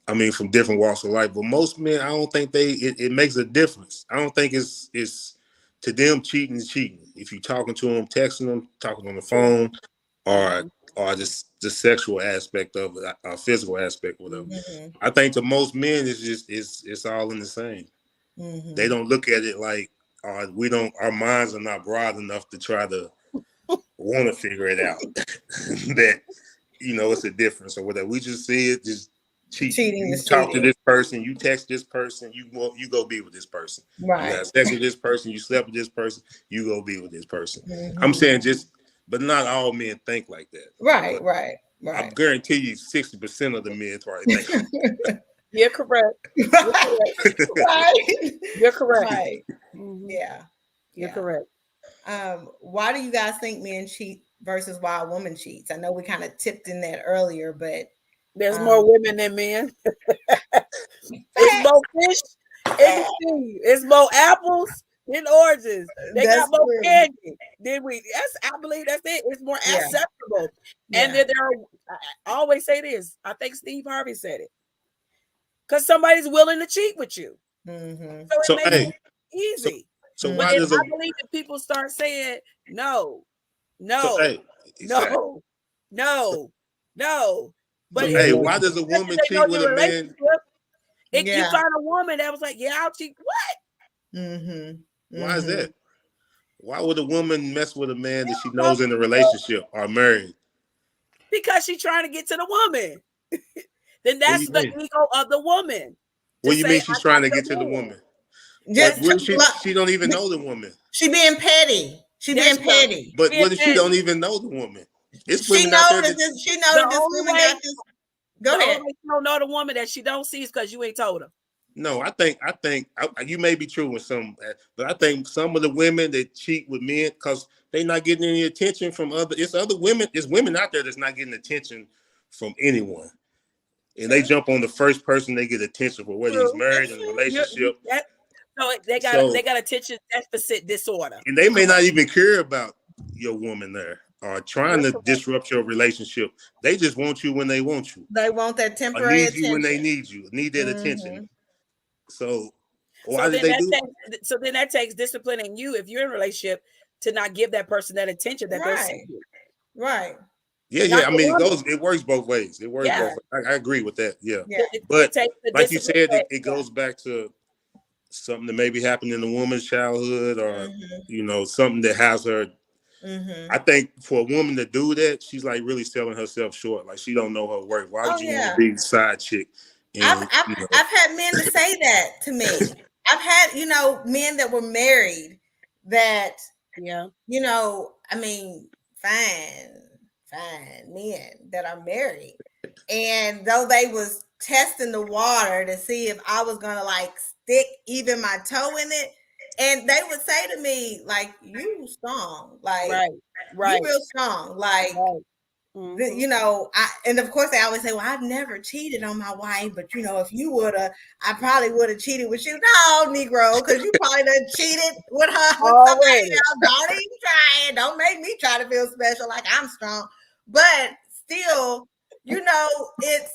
I mean from different walks of life. But most men, I don't think it makes a difference. I don't think it's to them cheating is cheating. If you're talking to them, texting them, talking on the phone, or just the sexual aspect of it, or physical aspect, whatever. Mm-hmm. I think to most men, it's all in the same. Mm-hmm. They don't look at it like our minds are not broad enough to try to want to figure it out. That it's a difference or whatever. We just see it just cheating. You talk to this person, you text this person, you go be with this person. Right. You got sex with this person, you slept with this person, you go be with this person. Mm-hmm. I'm saying but not all men think like that. Right. I guarantee you 60% of the men probably think like that. You're correct. Right. You're correct. Right. Mhm. Yeah. You're correct. Why do you guys think men cheat versus why a woman cheats? I know we kind of tipped in that earlier, but there's more women than men. It's more fish in the sea. It's more apples than oranges. They got more candy than we. I believe that's it. It's more acceptable. And then I always say this. I think Steve Harvey said it. Because somebody's willing to cheat with you. Mm-hmm. So it makes it easy. So but why does I believe that people start saying no. But why does a woman cheat with a man? If you find a woman that was like, yeah, I'll cheat. What? Mm-hmm. Why is that? Why would a woman mess with a man that she knows in a relationship or married? Because she's trying to get to the woman. then What do that's you the mean? ego of the woman. What To do you say, mean she's I trying got to get to the man. woman? Just What she don't even know the woman. she being petty. She There being she go. petty. But Being what if she petty. don't even know the woman? It's She women out know there that that this. She know The that this only woman way- got this. Go the ahead. only way she don't know the woman that she don't see is because you ain't told her. no, I think you may be true with some, but I think some of the women that cheat with men because they not getting any attention from other women. There's women out there that's not getting attention from anyone, and they jump on the first person they get attention for, whether he's True. married in a relationship. So they got attention deficit disorder. And they may not even care about your woman there or trying That's to disrupt your relationship. They just want you when they want you, They want that or temporary need you when they attention. need you, need that attention. So why So did then they do? that takes discipline in you if you're in a relationship to not give that person that attention that they're Right. seeking. Right. Yeah. Not I the mean, woman. it works both ways. It works Yeah. both ways. I agree with that. Yeah. Yeah. But It takes the like you discipline said, that- it goes back to something that maybe happened in the woman's childhood, or something that has her. I think for a woman to do that, she's like really selling herself short. Like she don't know her worth. Why would you want to be the side chick? And, I've had men to say that to me. I've had, men that were married that, I mean, fine men that are married. And though they was testing the water to see if I was going to like stick even my toe in it. And they would say to me, like, you strong, like, right. you real strong. Like, and of course they always say, well, I've never cheated on my wife, but if you would have, I probably would have cheated with you. No, Negro, because you probably done cheated with her with somebody else. Don't even try it. Don't make me try to feel special like I'm strong. But still, it's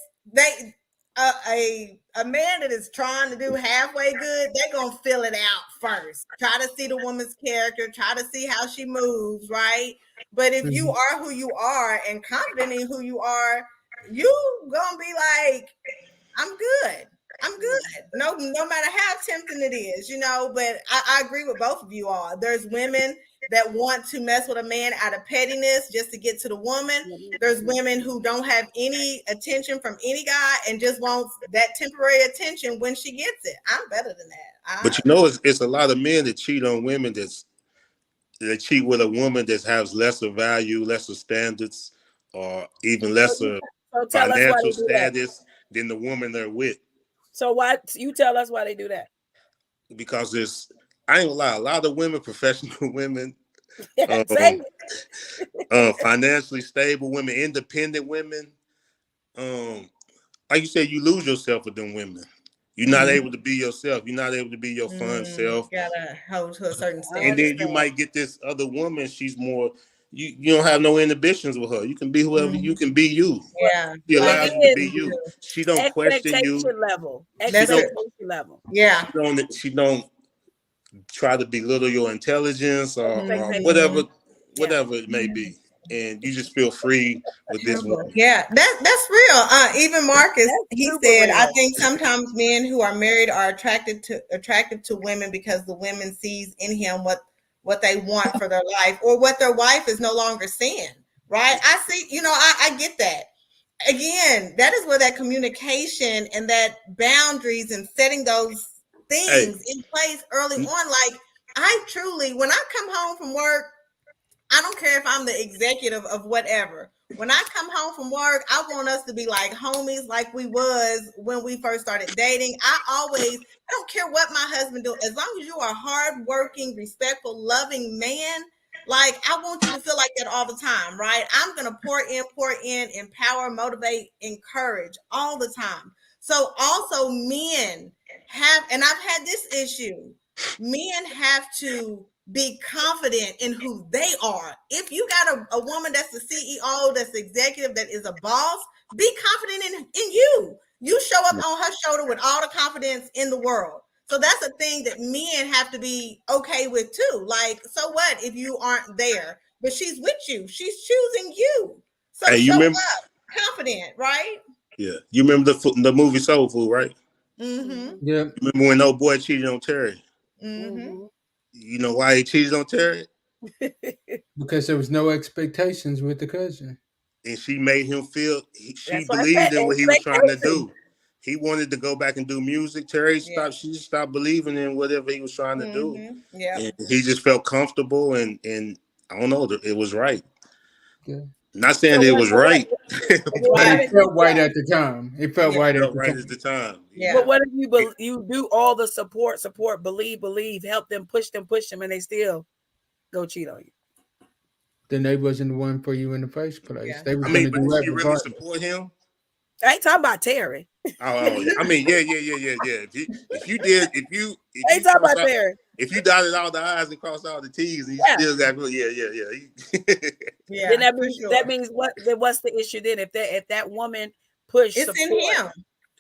a man that is trying to do halfway good, they're gonna fill it out first. Try to see the woman's character, try to see how she moves, right? But if you are who you are and confident in who you are, you gonna be like, I'm good. No matter how tempting it is, but I agree with both of you all. There's women that want to mess with a man out of pettiness just to get to the woman. There's women who don't have any attention from any guy and just want that temporary attention when she gets it. I'm better than that. But it's a lot of men that cheat on women that cheat with a woman that has lesser value, lesser standards, or even lesser financial status than the woman they're with. So why you tell us why they do that? Because I ain't gonna lie, a lot of women, professional women, financially stable women, independent women, like you said, you lose yourself with them women. You're not able to be yourself. You're not able to be your fun self. You gotta hold to a certain standard. And then you might get this other woman. She's more. You don't have no inhibitions with her. You can be whoever you can be. You. Yeah. She allows you to be you. She don't question you. Expectation level. Yeah. She don't try to belittle your intelligence or whatever it may be. And you just feel free with this woman. Yeah, that's real. Even Marcus, he said, I think sometimes men who are married are attracted to women because the women sees in him what they want for their life or what their wife is no longer seeing. Right? I see. I get that. Again, that is where that communication and that boundaries and setting those things in place early on. Like I truly, when I come home from work, I don't care if I'm the executive of whatever. When I come home from work, I want us to be like homies, like we was when we first started dating. I don't care what my husband do. As long as you are a hardworking, respectful, loving man, like I want you to feel like that all the time, right? I'm going to pour in, empower, motivate, encourage all the time. So also men have, and I've had this issue, men have to be confident in who they are. If you got a woman that's the CEO, that's the executive, that is a boss, be confident in you. You show up on her shoulder with all the confidence in the world. So that's a thing that men have to be okay with too. Like, so what if you aren't there, but she's with you? She's choosing you. So show up confident, right? Yeah. You remember the movie Soul Food, right? Mm-hmm. Yeah. You remember when old boy cheated on Terry? Mm-hmm. You know why he cheated on Terry? Because there was no expectations with the cousin. and she made him feel she That's what I believed said, in what he was trying to expectation. do. He wanted to go back and do music. Terry stopped. She stopped believing in whatever he was trying to do, Yeah. and he just felt comfortable. And I don't know. It was right. Yeah. Not saying So it what- was right, But it felt right at the time. It felt Yeah. right it at felt the right time. at the time. Yeah. But what if you do all the support, believe, help them, push them, and they still go cheat on you? Then they wasn't the one for you in the first place. Yeah. They was I going mean, to but do did that she really regardless. support him? I ain't talking about Terry. Oh, yeah. I mean, yeah. If you I ain't talking about Terry. if you dotted all the I's and crossed all the T's, and you Yeah. still got Yeah. Then that for means sure. that means what? Then what's the issue then? If that woman pushed It's support, in him.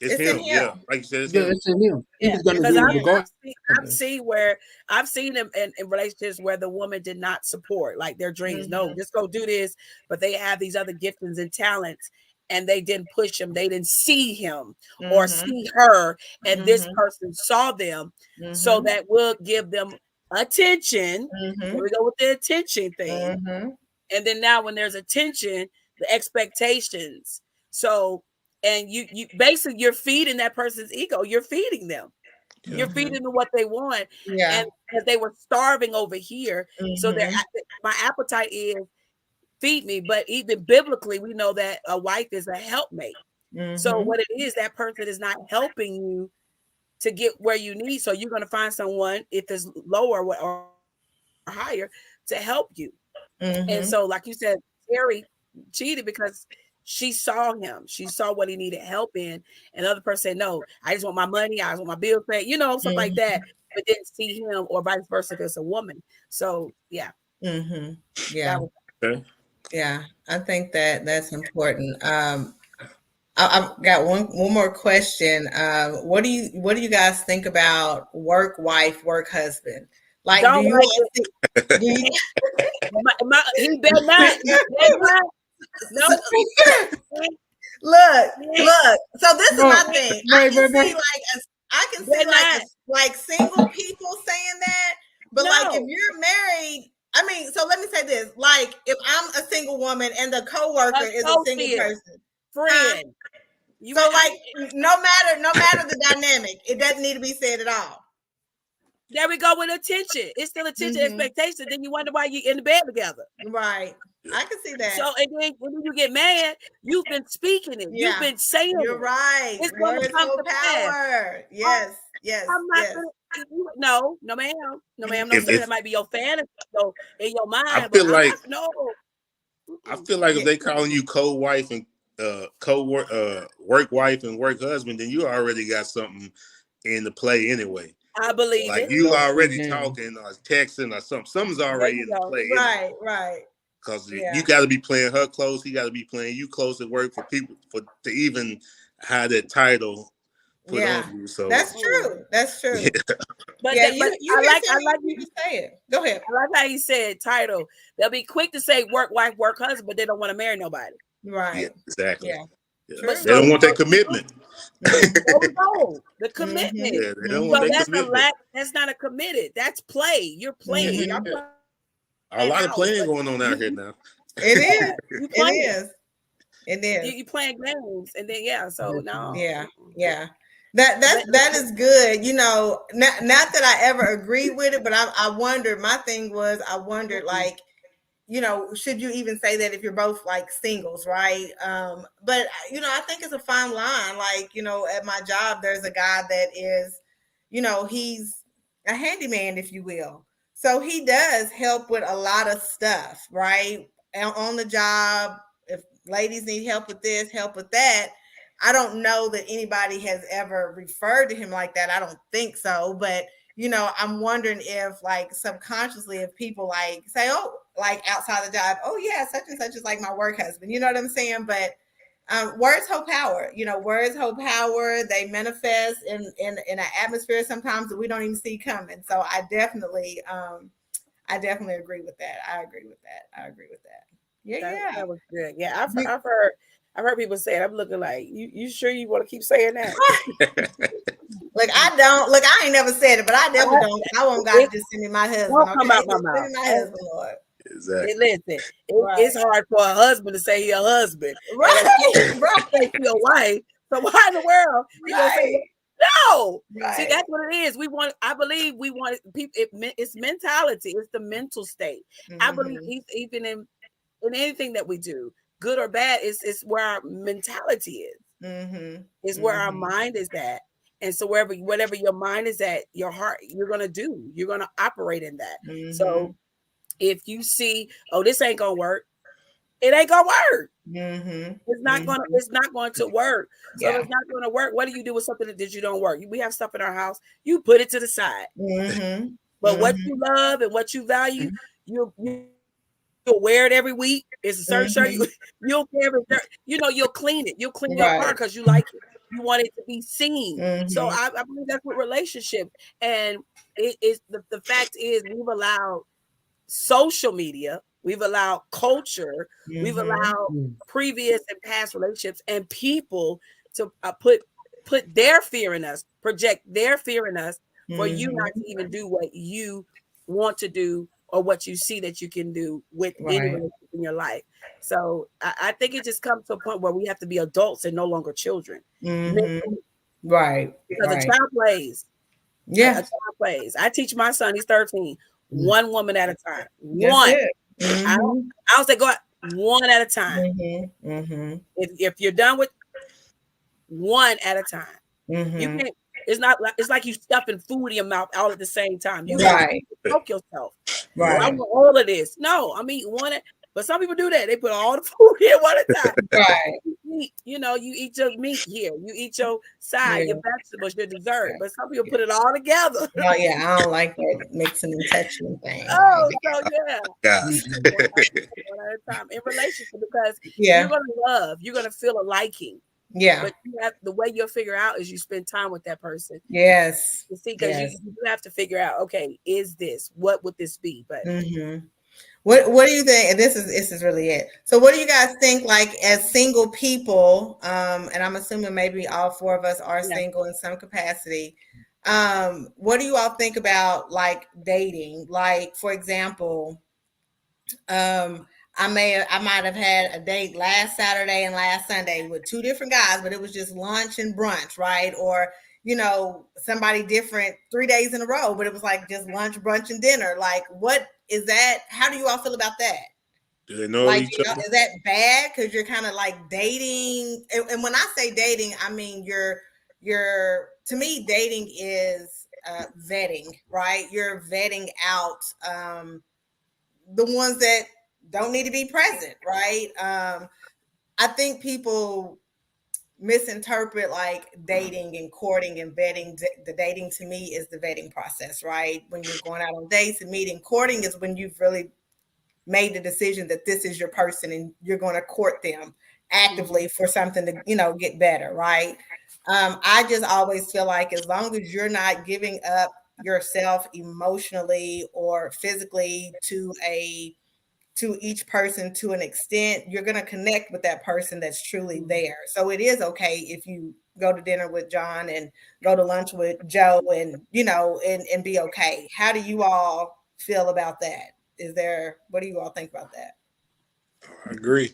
It's It's him. in him. Yeah, like you said, it's Yeah, him. it's in him. He yeah, was going to because do it regardless. I've seen them in relationships where the woman did not support like their dreams. No, just go do this, but they have these other giftings and talents, and they didn't push him. They didn't see him or see her, and this person saw them, so that will give them attention. Here we go with the attention thing. And then now when there's attention, the expectations. So, and you basically you're feeding that person's ego. You're feeding them. Yeah. You're feeding them what they want. Yeah. And because they were starving over here. So my appetite is feed me. But even biblically, we know that a wife is a helpmate. So what it is, that person is not helping you to get where you need. So you're going to find someone, if it's lower or higher, to help you. And so, like you said, Terry cheated because she saw him. She saw what he needed help in. And the other person said, no, I just want my money. I just want my bills paid, something like that. But didn't see him, or vice versa if it's a woman. So, yeah. Yeah. Okay. Yeah. I think that's important. I've got one more question. What do you guys think about work wife, work husband? Like, Don't do you like do you, he better not. He better not. No. look. So this is my thing. I can Wait. see like single people saying that, but like if you're married, I mean, so let me say this: like if I'm a single woman and the coworker is a single person, friend. So like no matter the dynamic, it doesn't need to be said at all. There we go with attention. It's still attention expectation. Then you wonder why you're in the bed together. Right. I can see that. So and then when you get mad, you've been speaking it. Yeah. You've been saying You're it. right. It's going to come to power. Yes. I'm not gonna, no, ma'am. No, that might be your fantasy. So in your mind, I feel like if they calling you co-wife and work wife and work husband, then you already got something in the play anyway. I believe like it. You already talking or texting or something. Something's already in the play. Right, anyway. Right. Because you got to be playing her close. He got to be playing you close at work to even have that title put on you. So that's true. That's true. Yeah. But, yeah, I like you to say it. Go ahead. I like how you said title. They'll be quick to say work wife, work husband, but they don't want to marry nobody. Right. Yeah, exactly. Yeah. They don't want that commitment. There we go. The commitment. Yeah, they don't want that commitment. That's not a committed. That's play. You're playing. A lot of playing going on out here now. It is. You It is. You playing games, and then so no. Yeah. That is good. Not that I ever agree with it, but I wondered. My thing was I wondered like, should you even say that if you're both like singles, right? But I think it's a fine line. Like, at my job, there's a guy that is, he's a handyman, if you will. So he does help with a lot of stuff, right? On the job, if ladies need help with this, help with that. I don't know that anybody has ever referred to him like that. I don't think so. But, I'm wondering if like subconsciously, if people like say, oh, like outside the job, oh yeah, such and such is like my work husband. You know what I'm saying? But words hold power. Words hold power. They manifest in an atmosphere sometimes that we don't even see coming. So I definitely agree with that. I agree with that. Yeah. That was good. Yeah, I've heard people say it. I'm looking like, you sure you want to keep saying that? I ain't never said it, but I definitely don't. I want God to just send me my husband. Won't come out my mouth. Send me my husband, Lord. Exactly. Listen, Right. it's hard for a husband to say he a husband. Right. And right. Say he a wife. So why in the world you gonna say Right. no? Right. See, that's what it is. I believe we want people. It's mentality. It's the mental state. I believe even in anything that we do, good or bad, it's where our mentality is. It's where our mind is at. And so whatever your mind is at, your heart, you're gonna do. You're gonna operate in that. So if you see, oh, this ain't gonna work, it ain't gonna work. It's not going to work. So if it's not going to work, what do you do with something that you don't work? We have stuff in our house, you put it to the side. But what you love and what you value, you'll wear it every week. It's a certain shirt. You'll you'll clean it. You'll clean your car because you like it. You want it to be seen. So I believe that's what relationship. And it is the fact is we've allowed social media, we've allowed culture, we've allowed previous and past relationships and people to put their fear in us, project their fear in us for you not to even do what you want to do or what you see that you can do with any relationship in your life. So I think it just comes to a point where we have to be adults and no longer children. Right. Because a child plays. Yeah. A child plays. I teach my son, he's 13, one woman at a time. One. I don't say go out one at a time. If you're done with one at a time, you can't. It's like you stuffing food in your mouth all at the same time. You choke yourself. Right. I want all of this. No, I mean one. But some people do that. They put all the food in one at a time. Right. You eat your meat here. You eat your side, your vegetables, your dessert. But some people put it all together. Oh yeah, I don't like that mixing and touching thing. Oh, so yeah. God. One at a time in relationship because you're gonna love. You're gonna feel a liking. Yeah. But the way you'll figure out is you spend time with that person. Yes. You see, because you have to figure out, okay, what would this be? But what do you think? This is really it. So what do you guys think, like as single people, and I'm assuming maybe all four of us are single in some capacity. What do you all think about like dating? Like, for example, I might have had a date last Saturday and last Sunday with two different guys, but it was just lunch and brunch, right? Or, somebody different 3 days in a row, but it was like just lunch, brunch, and dinner. Like, what is that? How do you all feel about that? Do they know each other? Is that bad? Because you're kind of like dating. And when I say dating, I mean, to me, dating is vetting, right? You're vetting out the ones that don't need to be present, right? I think people misinterpret like dating and courting and vetting. The dating to me is the vetting process, right? When you're going out on dates and meeting. Courting is when you've really made the decision that this is your person and you're going to court them actively for something to, get better, right? I just always feel like as long as you're not giving up yourself emotionally or physically to each person to an extent, you're going to connect with that person that's truly there. So it is okay if you go to dinner with John and go to lunch with Joe and, and be okay. How do you all feel about that? What do you all think about that? I agree.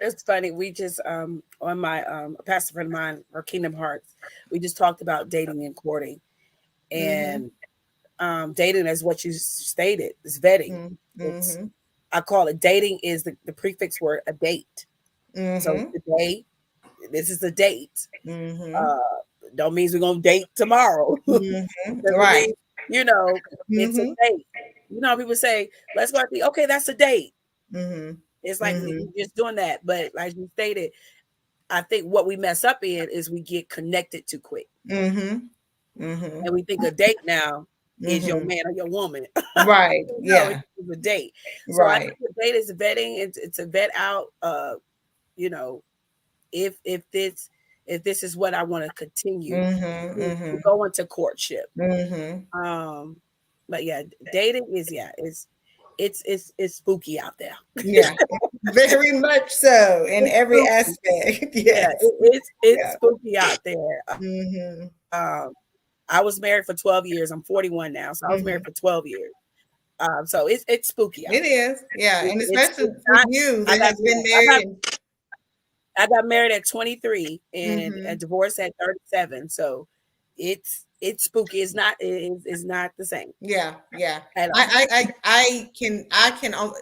It's funny. We just, on my, a pastor friend of mine, our Kingdom Hearts, we just talked about dating and courting. And dating is what you stated, is vetting. I call it dating is the prefix word, a date. So today, this is a date. Don't mean we're going to date tomorrow. Right. It's a date. People say, let's go out to, okay, that's a date. It's like we're just doing that. But like you stated, I think what we mess up in is we get connected too quick. And we think a date now is your man or your woman. Right. Yeah. It's a date. So I think the date is vetting. It's a vet out, if this is what I want to continue. Go into courtship. But yeah, dating is it's spooky out there. Yeah, very much so in every aspect. Yes. It's spooky out there. I was married for 12 years. I'm 41 now, so I was married for 12 years. So it's spooky out It there. is, yeah, and It's especially for not. you I that has been married. got married at 23 and Mhm. divorced at 37. So it's spooky. It's not the same Yeah, yeah. at all. I can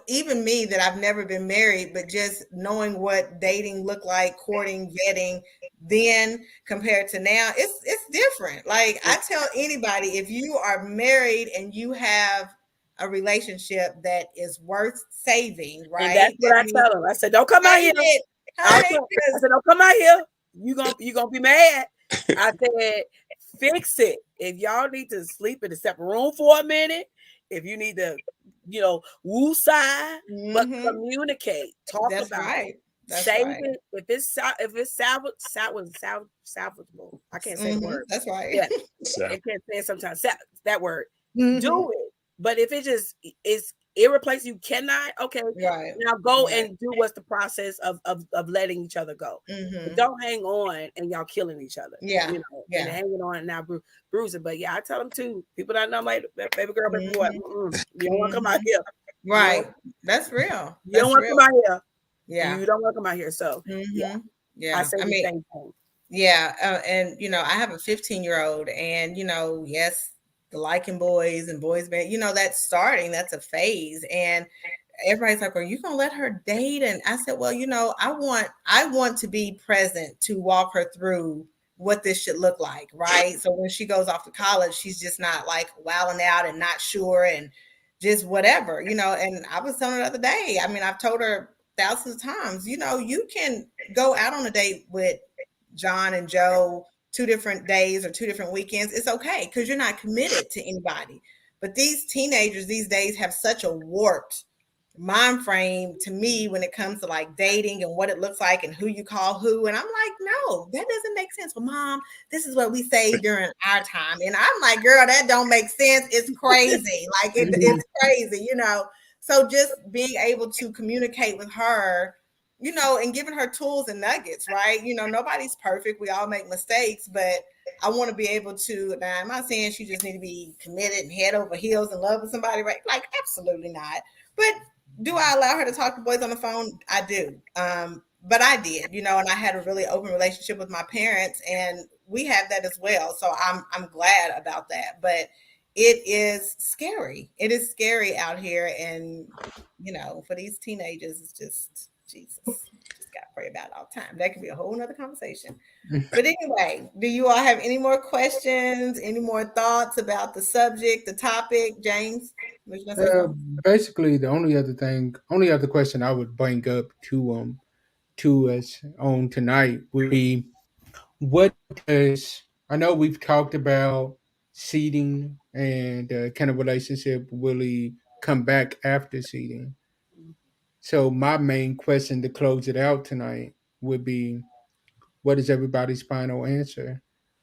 even me that I've never been married, but just knowing what dating looked like, courting, vetting, then compared to now, it's different. Like I tell anybody, if you are married and you have a relationship that is worth saving, And that's right? what That I means tell them. I said, don't come out save here. it, I honey, said, don't come out here. You gonna be mad. I said, fix it. If y'all need to sleep in a separate room for a minute, if you need to, woo side, but Mhm. communicate, talk That's about right. it, That's save right. it. If it's salvageable, I can't say the word. That's right. Yeah, So, I can't say it sometimes. That word. Mhm. Do it. But if it just is irreplaceable, you cannot. Okay, Right. now go Right. and do what's the process of letting each other go. But Mhm. don't hang on and y'all killing each other. Yeah. And Yeah. hanging on and now bruising. But yeah, I tell them too. People that know, like, baby girl, baby boy, Mhm. you don't want to come out here. Right. That's real. You don't That's want to real. come out here. Yeah. You don't want to come out here. So yeah, Mhm. I Yeah. say I the mean, same thing. yeah, and I have a 15-year-old, and yes, the liking boys and boys band, that's starting. That's a phase, and everybody's like, "Are you gonna let her date?" And I said, "Well, I want to be present to walk her through what this should look like, right? So when she goes off to college, she's just not like wilding out and not sure and just whatever, And I was telling her the other day. I mean, I've told her thousands of times, you can go out on a date with John and Joe 2 different days or 2 different weekends. It's okay because you're not committed to anybody. But these teenagers these days have such a warped mind frame to me when it comes to like dating and what it looks like and who you call who. And I'm like, no, that doesn't make sense. Well, Mom, this is what we say during our time. And I'm like, girl, that don't make sense. It's crazy. Like it's crazy, So just being able to communicate with her, and giving her tools and nuggets, right? Nobody's perfect. We all make mistakes, but I want to be able to. Now, I'm not saying she just need to be committed and head over heels in love with somebody, right? Like, absolutely not. But do I allow her to talk to boys on the phone? I do. But I did, and I had a really open relationship with my parents, and we have that as well. So I'm glad about that. But it is scary. It is scary out here, and for these teenagers, it's just Jesus. Just gotta pray about it all the time. That could be a whole nother conversation. But anyway, do you all have any more questions? Any more thoughts about the subject, the topic, James? Was you gonna say something? Basically, the only other question I would bring up to us on tonight would be, what does I know we've talked about seeding and kind of relationship really come back after seeding. So my main question to close it out tonight would be, what is everybody's final answer?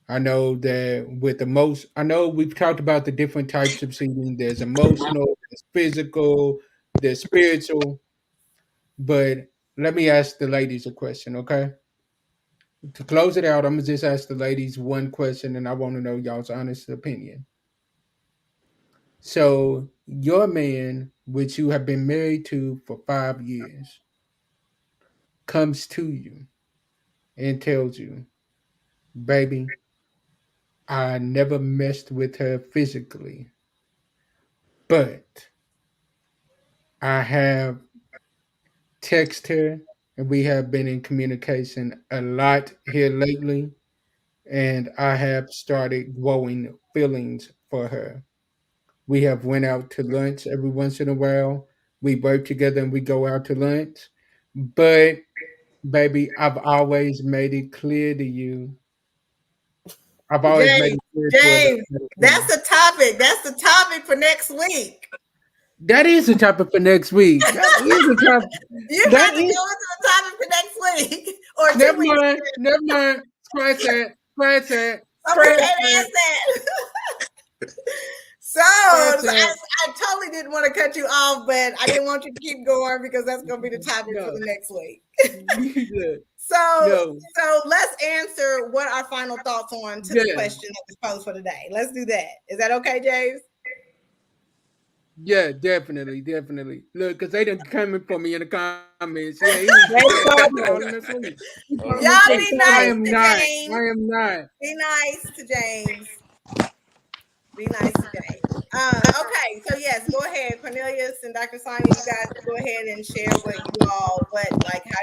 I know that I know we've talked about the different types of seeding. There's emotional, there's physical, there's spiritual. But let me ask the ladies a question, okay? To close it out, I'm gonna just ask the ladies one question, and I want to know y'all's honest opinion. So, your man, which you have been married to for 5 years, comes to you and tells you, "Baby, I never messed with her physically, but I have texted her, and we have been in communication a lot here lately, and I have started growing feelings for her. We have went out to lunch every once in a while. We work together and we go out to lunch. But baby, I've always made it clear to you. I've always made James, it clear to her James, that that's the topic. That's the topic for next week. that is the topic for next week. That is the topic. You That have to is go into the topic for next week or never 2 weeks. mind. Never mind. Scratch that. Scratch that. So we Scratch can't that. ask that. So Scratch that. I totally didn't want to cut you off, but I didn't want you to keep going because that's going to be the topic for No. the next week. Yeah. So No. let's answer what our final thoughts on to the Yeah. question that was posed for today. Let's do that. Is that okay, James? Yeah, definitely. Look, because they done coming for me in the comments. Yeah, he was They told falling me. asleep. He told me Y'all to be I nice am to not. James. I am not. Be nice to James. Be nice to James. Okay, so yes, go ahead, Cornelius and Dr. Sonia. You guys go ahead and share how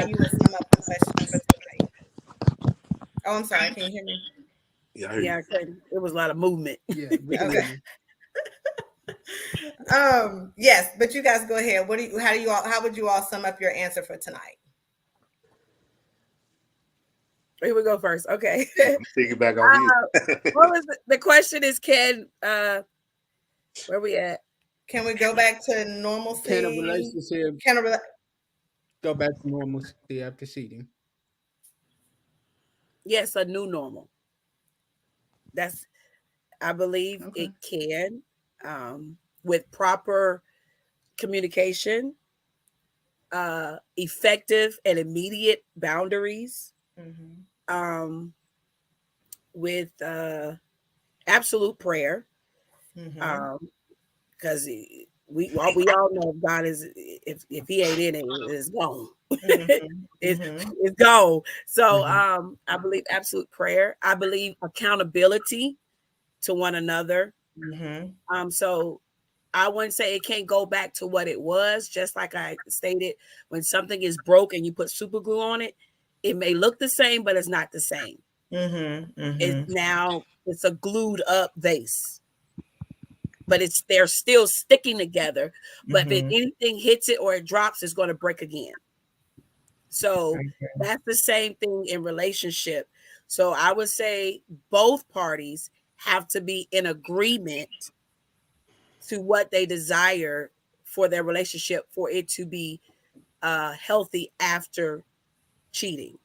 you would sum up the question for tonight. Oh, I'm sorry. Can you hear me? Yeah, I hear Yeah, you. I couldn't. It was a lot of movement. Yeah, we can Okay. hear you. Yes, but you guys go ahead. How would you all sum up your answer for tonight? Here we go first. Okay. I'm thinking back on you. What was the question? Is can where we at? Can we go back to Can a normalcy? relationship Can a go back to normalcy after cheating? Yes, a new normal. That's I believe Okay. it can, with proper communication, effective and immediate boundaries, Mhm. with absolute prayer, Mhm. because we all know if God is if He ain't in it, it's gone. Mhm. it's Mhm. it's gone. So Mhm. I believe absolute prayer. I believe accountability to one another. Mhm. So I wouldn't say it can't go back to what it was. Just like I stated, when something is broke and you put super glue on it, it may look the same, but it's not the same. Mhm. It's a glued up vase, but they're still sticking together. But if Mhm. anything hits it or it drops, it's going to break again. So Okay. that's the same thing in relationship. So I would say both parties have to be in agreement to what they desire for their relationship for it to be healthy after cheating,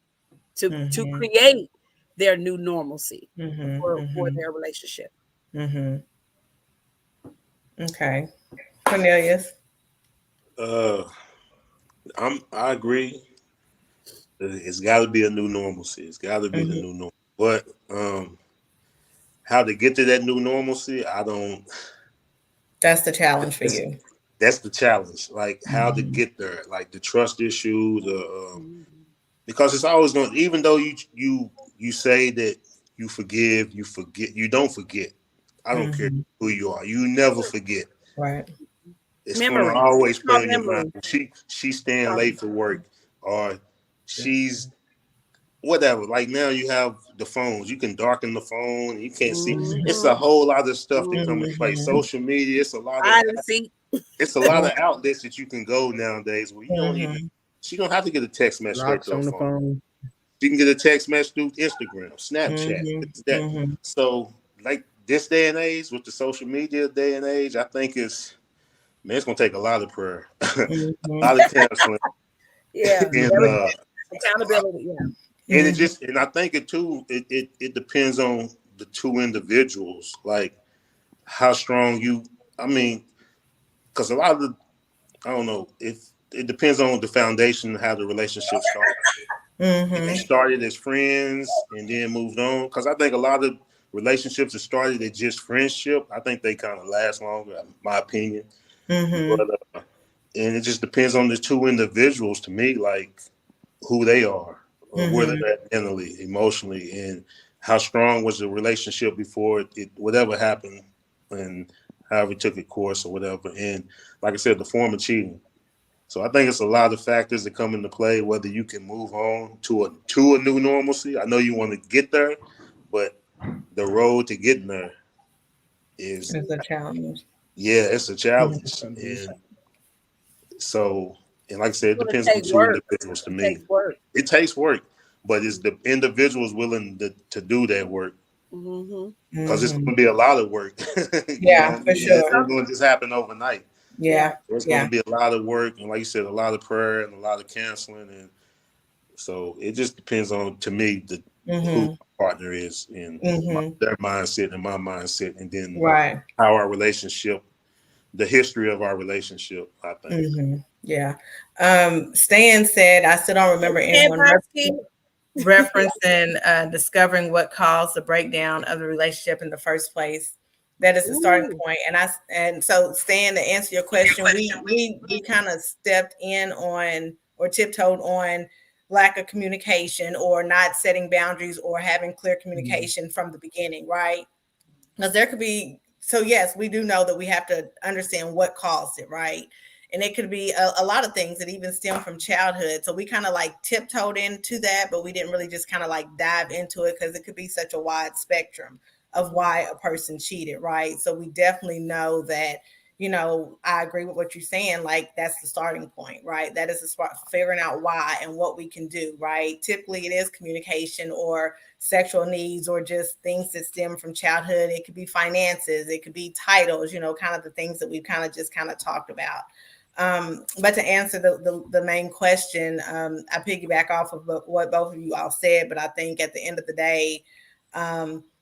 to Mhm. create their new normalcy Mhm. for Mhm. their relationship. Mhm. Okay. Cornelius. uh, I agree. It's got to be a new normalcy. It's got to be the Mhm. new normal. But how to get to that new normalcy, I don't. That's the challenge for you. That's the challenge. Like how to Mhm. get there, like the trust issues, Mhm. because it's always going. Even though you say that you forgive, you forget. You don't forget. I don't care Mhm. who you are. You never forget. Right. It's gonna Memory. always It's play called in your mind. memory. She's staying late for work, or Yeah. she's whatever. Like now you have the phones. You can darken the phone. You can't see. It's a Mhm. Mhm. whole lot of stuff that come into play. Mhm. Social media. Privacy. It's a lot of outlets that you can go nowadays where you don't even. Mhm. She don't have to get a text message straight Locks to her on the phone. phone. She can get a text message through Instagram, Snapchat, Mhm. this, that. Mhm. So like this day and age with the social media day and age, I think it's gonna take a lot of prayer, a Mhm. lot of counseling, Yeah. and There we go. Accountability. Yeah. and it Mhm. just and I think it depends on the two individuals, like how strong you. I mean, because a lot of the I don't know if it depends on the foundation how the relationship started. If you Mhm. started as friends and then moved on, because I think a lot of relationships that started as just friendship, I think they kind of last longer, in my opinion. But Mhm. and it just depends on the two individuals to me, like who they are, where Mhm. they're at mentally, emotionally, and how strong was the relationship before it whatever happened, and however it took its course or whatever. And like I said, the form of cheating. So I think it's a lot of factors that come into play whether you can move on to a new normalcy. I know you want to get there, but the road to getting there is It's a challenge. yeah, it's a Mhm. challenge. And so and like I said, it It's going depends to on take the two work. individuals to It me. takes work. It takes work, but it's the individuals willing to do that work Mm-hmm. because it's Mhm. going to be a lot of work. You know Yeah, what I for mean? It's sure. not going to just happen overnight. Yeah. Yeah. There's going Yeah. to be a lot of work, and like you said, a lot of prayer and a lot of counseling, and so it just depends on to me who Mhm. my partner is and Mhm. their mindset and my mindset, and then Right. how our relationship, the history of our relationship. I think. Mhm. Yeah. Stan said, I still don't remember And anyone Bosky. referencing discovering what caused the breakdown of the relationship in the first place. That is the starting Ooh. point. And so Stan, to answer your question, we kind of stepped in on or tiptoed on lack of communication or not setting boundaries or having clear communication from the beginning, right? Because there could be, so yes, we do know that we have to understand what caused it, right? And it could be a lot of things that even stem from childhood. So we kind of like tiptoed into that, but we didn't really just kind of like dive into it because it could be such a wide spectrum of why a person cheated, right? So we definitely know that, you know, I agree with what you're saying. Like that's the starting point, right? That is the start, figuring out why and what we can do, right? Typically it is communication or sexual needs or just things that stem from childhood. It could be finances, it could be titles, you know, kind of the things that we've kind of just kind of talked about. But to answer the main question, I piggyback off of what both of you all said, but I think at the end of the day,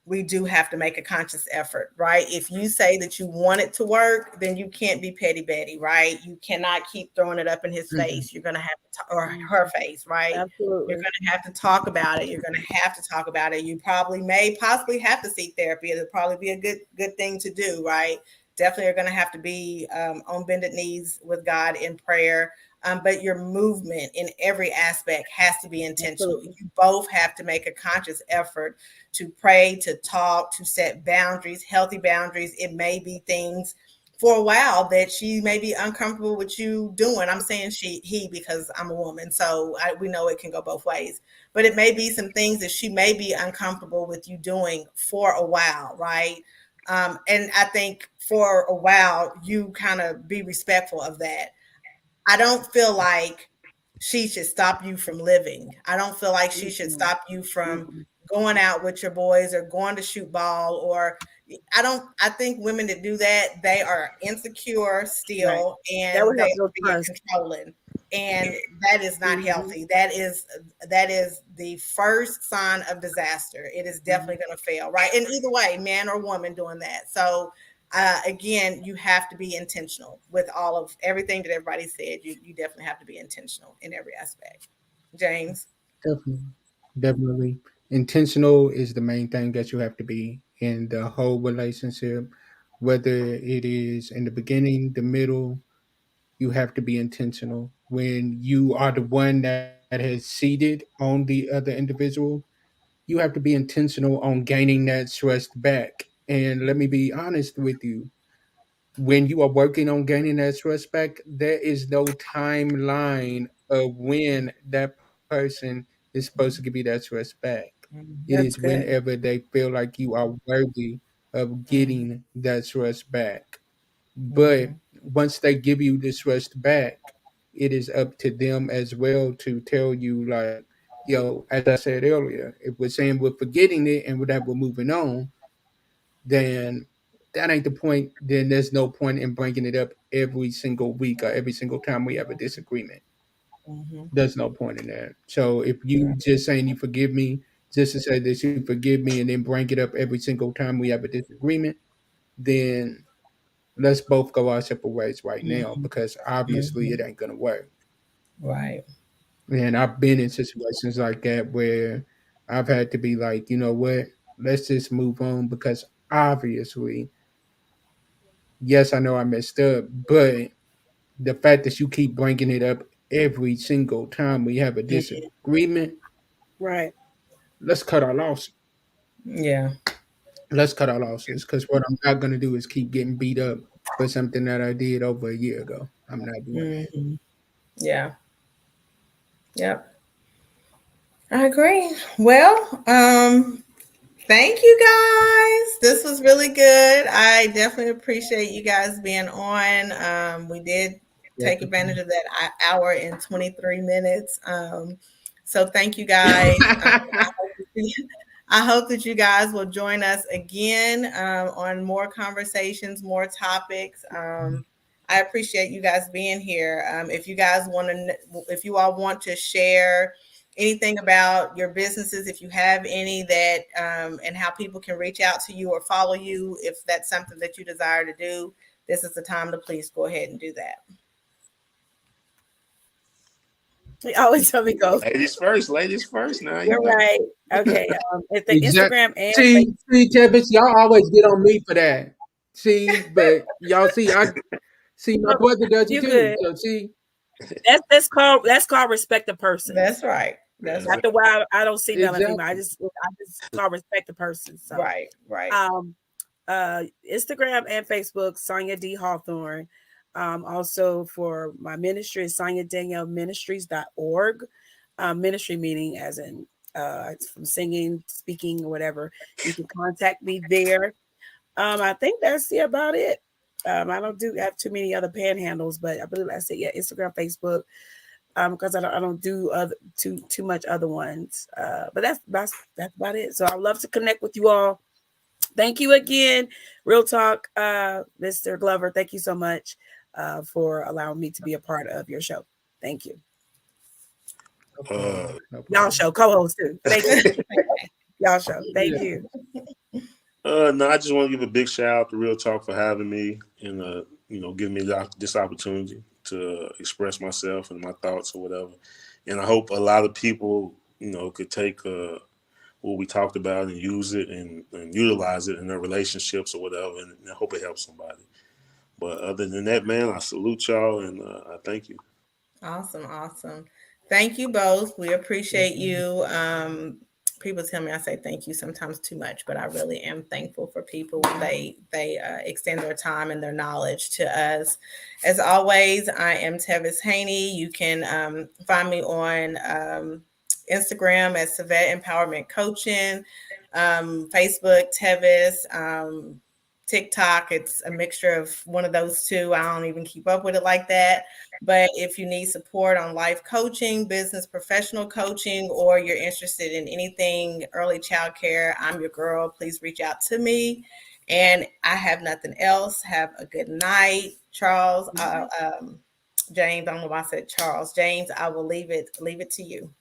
we do have to make a conscious effort, right? If you say that you want it to work, then you can't be petty Betty, right? You cannot keep throwing it up in his face. You're going to have to, or her face, right? Absolutely. You're going to have to talk about it. You're going to have to talk about it. You probably may possibly have to seek therapy. It'll probably be a good thing to do, right? Definitely are going to have to be on bended knees with God in prayer. But your movement in every aspect has to be intentional. Absolutely. You both have to make a conscious effort to pray, to talk, to set boundaries, healthy boundaries. It may be things for a while that she may be uncomfortable with you doing. I'm saying he, because I'm a woman. So we know it can go both ways. But it may be some things that she may be uncomfortable with you doing for a while, right? And I think for a while, you kind of be respectful of that. I don't feel like she should stop you from living. I don't feel like she should stop you from going out with your boys or going to shoot ball or I think women that do that, they are insecure still That and would they help are build being trust. controlling. And that is not healthy. That is the first sign of disaster. It is definitely going to fail, right? And either way, man or woman doing that. So again, you have to be intentional with all of everything that everybody said. You definitely have to be intentional in every aspect. James. Definitely. Definitely. Intentional is the main thing that you have to be in the whole relationship, whether it is in the beginning, the middle, you have to be intentional. When you are the one that has seated on the other individual, you have to be intentional on gaining that trust back. And let me be honest with you, when you are working on gaining that trust back, there is no timeline of when that person is supposed to give you that trust back. It That's is good. whenever they feel like you are worthy of Mhm, getting that trust back. But mhm, once they give you this trust back, it is up to them as well to tell you, like, yo, as I said earlier, if we're saying we're forgetting it and that we're moving on, then that ain't the point. Then there's no point in bringing it up every single week or every single time we have a disagreement. mhm. There's no point in that. So if you just saying you forgive me, just to say that you forgive me and then bring it up every single time we have a disagreement, then let's both go our separate ways right now Mhm, because obviously it mhm. ain't gonna work. Right. And I've been in situations like that where I've had to be like, you know what, let's just move on because obviously, yes, I know I messed up, but the fact that you keep bringing it up every single time we have a Mhm. disagreement, Right. let's cut our losses. Yeah. Let's cut our losses because what I'm not gonna do is keep getting beat up for something that I did over a year ago. I'm not doing that. Mhm. Yeah. Yep. I agree. Well, thank you guys. This was really good. I definitely appreciate you guys being on. We did take advantage Definitely. of that hour and 23 minutes. So thank you guys. I hope that you guys will join us again on more conversations, more topics. I appreciate you guys being here. If you guys want to, if you all want to share anything about your businesses, if you have any that, and how people can reach out to you or follow you, if that's something that you desire to do, this is the time to please go ahead and do that. You always tell me go. Ladies first. Now you You're know. right. Okay. If the Exactly. Instagram and See, Facebook. Tempest, y'all always get on me for that. See, but y'all see, I see my brother does You it too. good. So see, That's called respect the person. That's right. That's After a while, I don't see male and female. exactly. I just call respect the person. So right. Right. Instagram and Facebook, Sonia D. Hawthorne. Also for my ministry is SoniaDanielleMinistries.org. Ministry meaning as in it's from singing, speaking, or whatever. You can contact me there. I think that's about it. I don't have too many other panhandles, but I believe that's it. Yeah, Instagram, Facebook. Because I don't do other too much other ones. But that's about it. So I'd love to connect with you all. Thank you again, Real Talk, Mr. Glover. Thank you so much for allowing me to be a part of your show. Thank you. No problem. No Y'all problem. show co-host too. Thank you. Y'all show. Thank Yeah. you. No, I just want to give a big shout out to Real Talk for having me and giving me this opportunity to express myself and my thoughts or whatever. And I hope a lot of people, could take what we talked about and use it and utilize it in their relationships or whatever. And I hope it helps somebody. But other than that, man, I salute y'all and I thank you. Awesome. Thank you both. We appreciate you. People tell me I say thank you sometimes too much, but I really am thankful for people when they extend their time and their knowledge to us. As always, I am Tevis Haney. You can find me on Instagram at Savette Empowerment Coaching, Facebook Tevis, TikTok. It's a mixture of one of those two. I don't even keep up with it like that. But if you need support on life coaching, business professional coaching, or you're interested in anything early child care, I'm your girl. Please reach out to me. And I have nothing else. Have a good night, Charles. James, I don't know why I said Charles. James, I will leave it to you.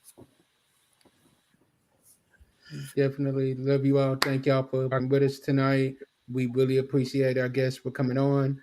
Definitely love you all. Thank y'all for being with us tonight. We really appreciate our guests for coming on.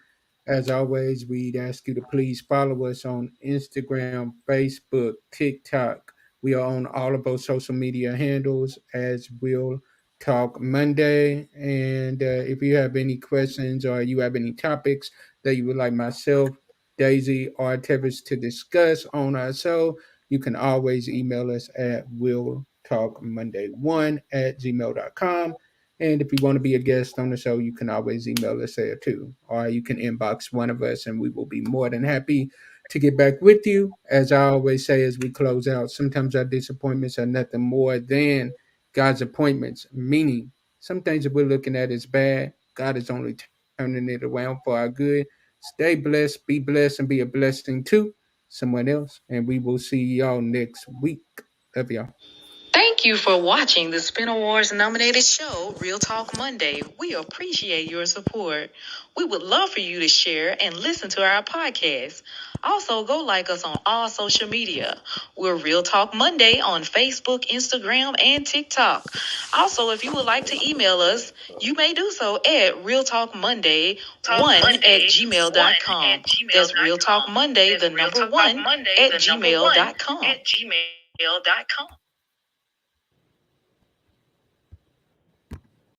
As always, we'd ask you to please follow us on Instagram, Facebook, TikTok. We are on all of those social media handles as Real Talk Monday. And if you have any questions or you have any topics that you would like myself, Daisy, or Tevis to discuss on our show, you can always email us at realtalkmonday1@gmail.com. And if you want to be a guest on the show, you can always email us there too. Or you can inbox one of us and we will be more than happy to get back with you. As I always say as we close out, sometimes our disappointments are nothing more than God's appointments, meaning some things that we're looking at is bad. God is only turning it around for our good. Stay blessed, be blessed, and be a blessing to someone else. And we will see y'all next week. Love y'all. Thank you for watching the Spin Awards nominated show, Real Talk Monday. We appreciate your support. We would love for you to share and listen to our podcast. Also, go like us on all social media. We're Real Talk Monday on Facebook, Instagram, and TikTok. Also, if you would like to email us, you may do so at realtalkmonday1@gmail.com. That's Real Talk Monday, the number 1 at gmail.com.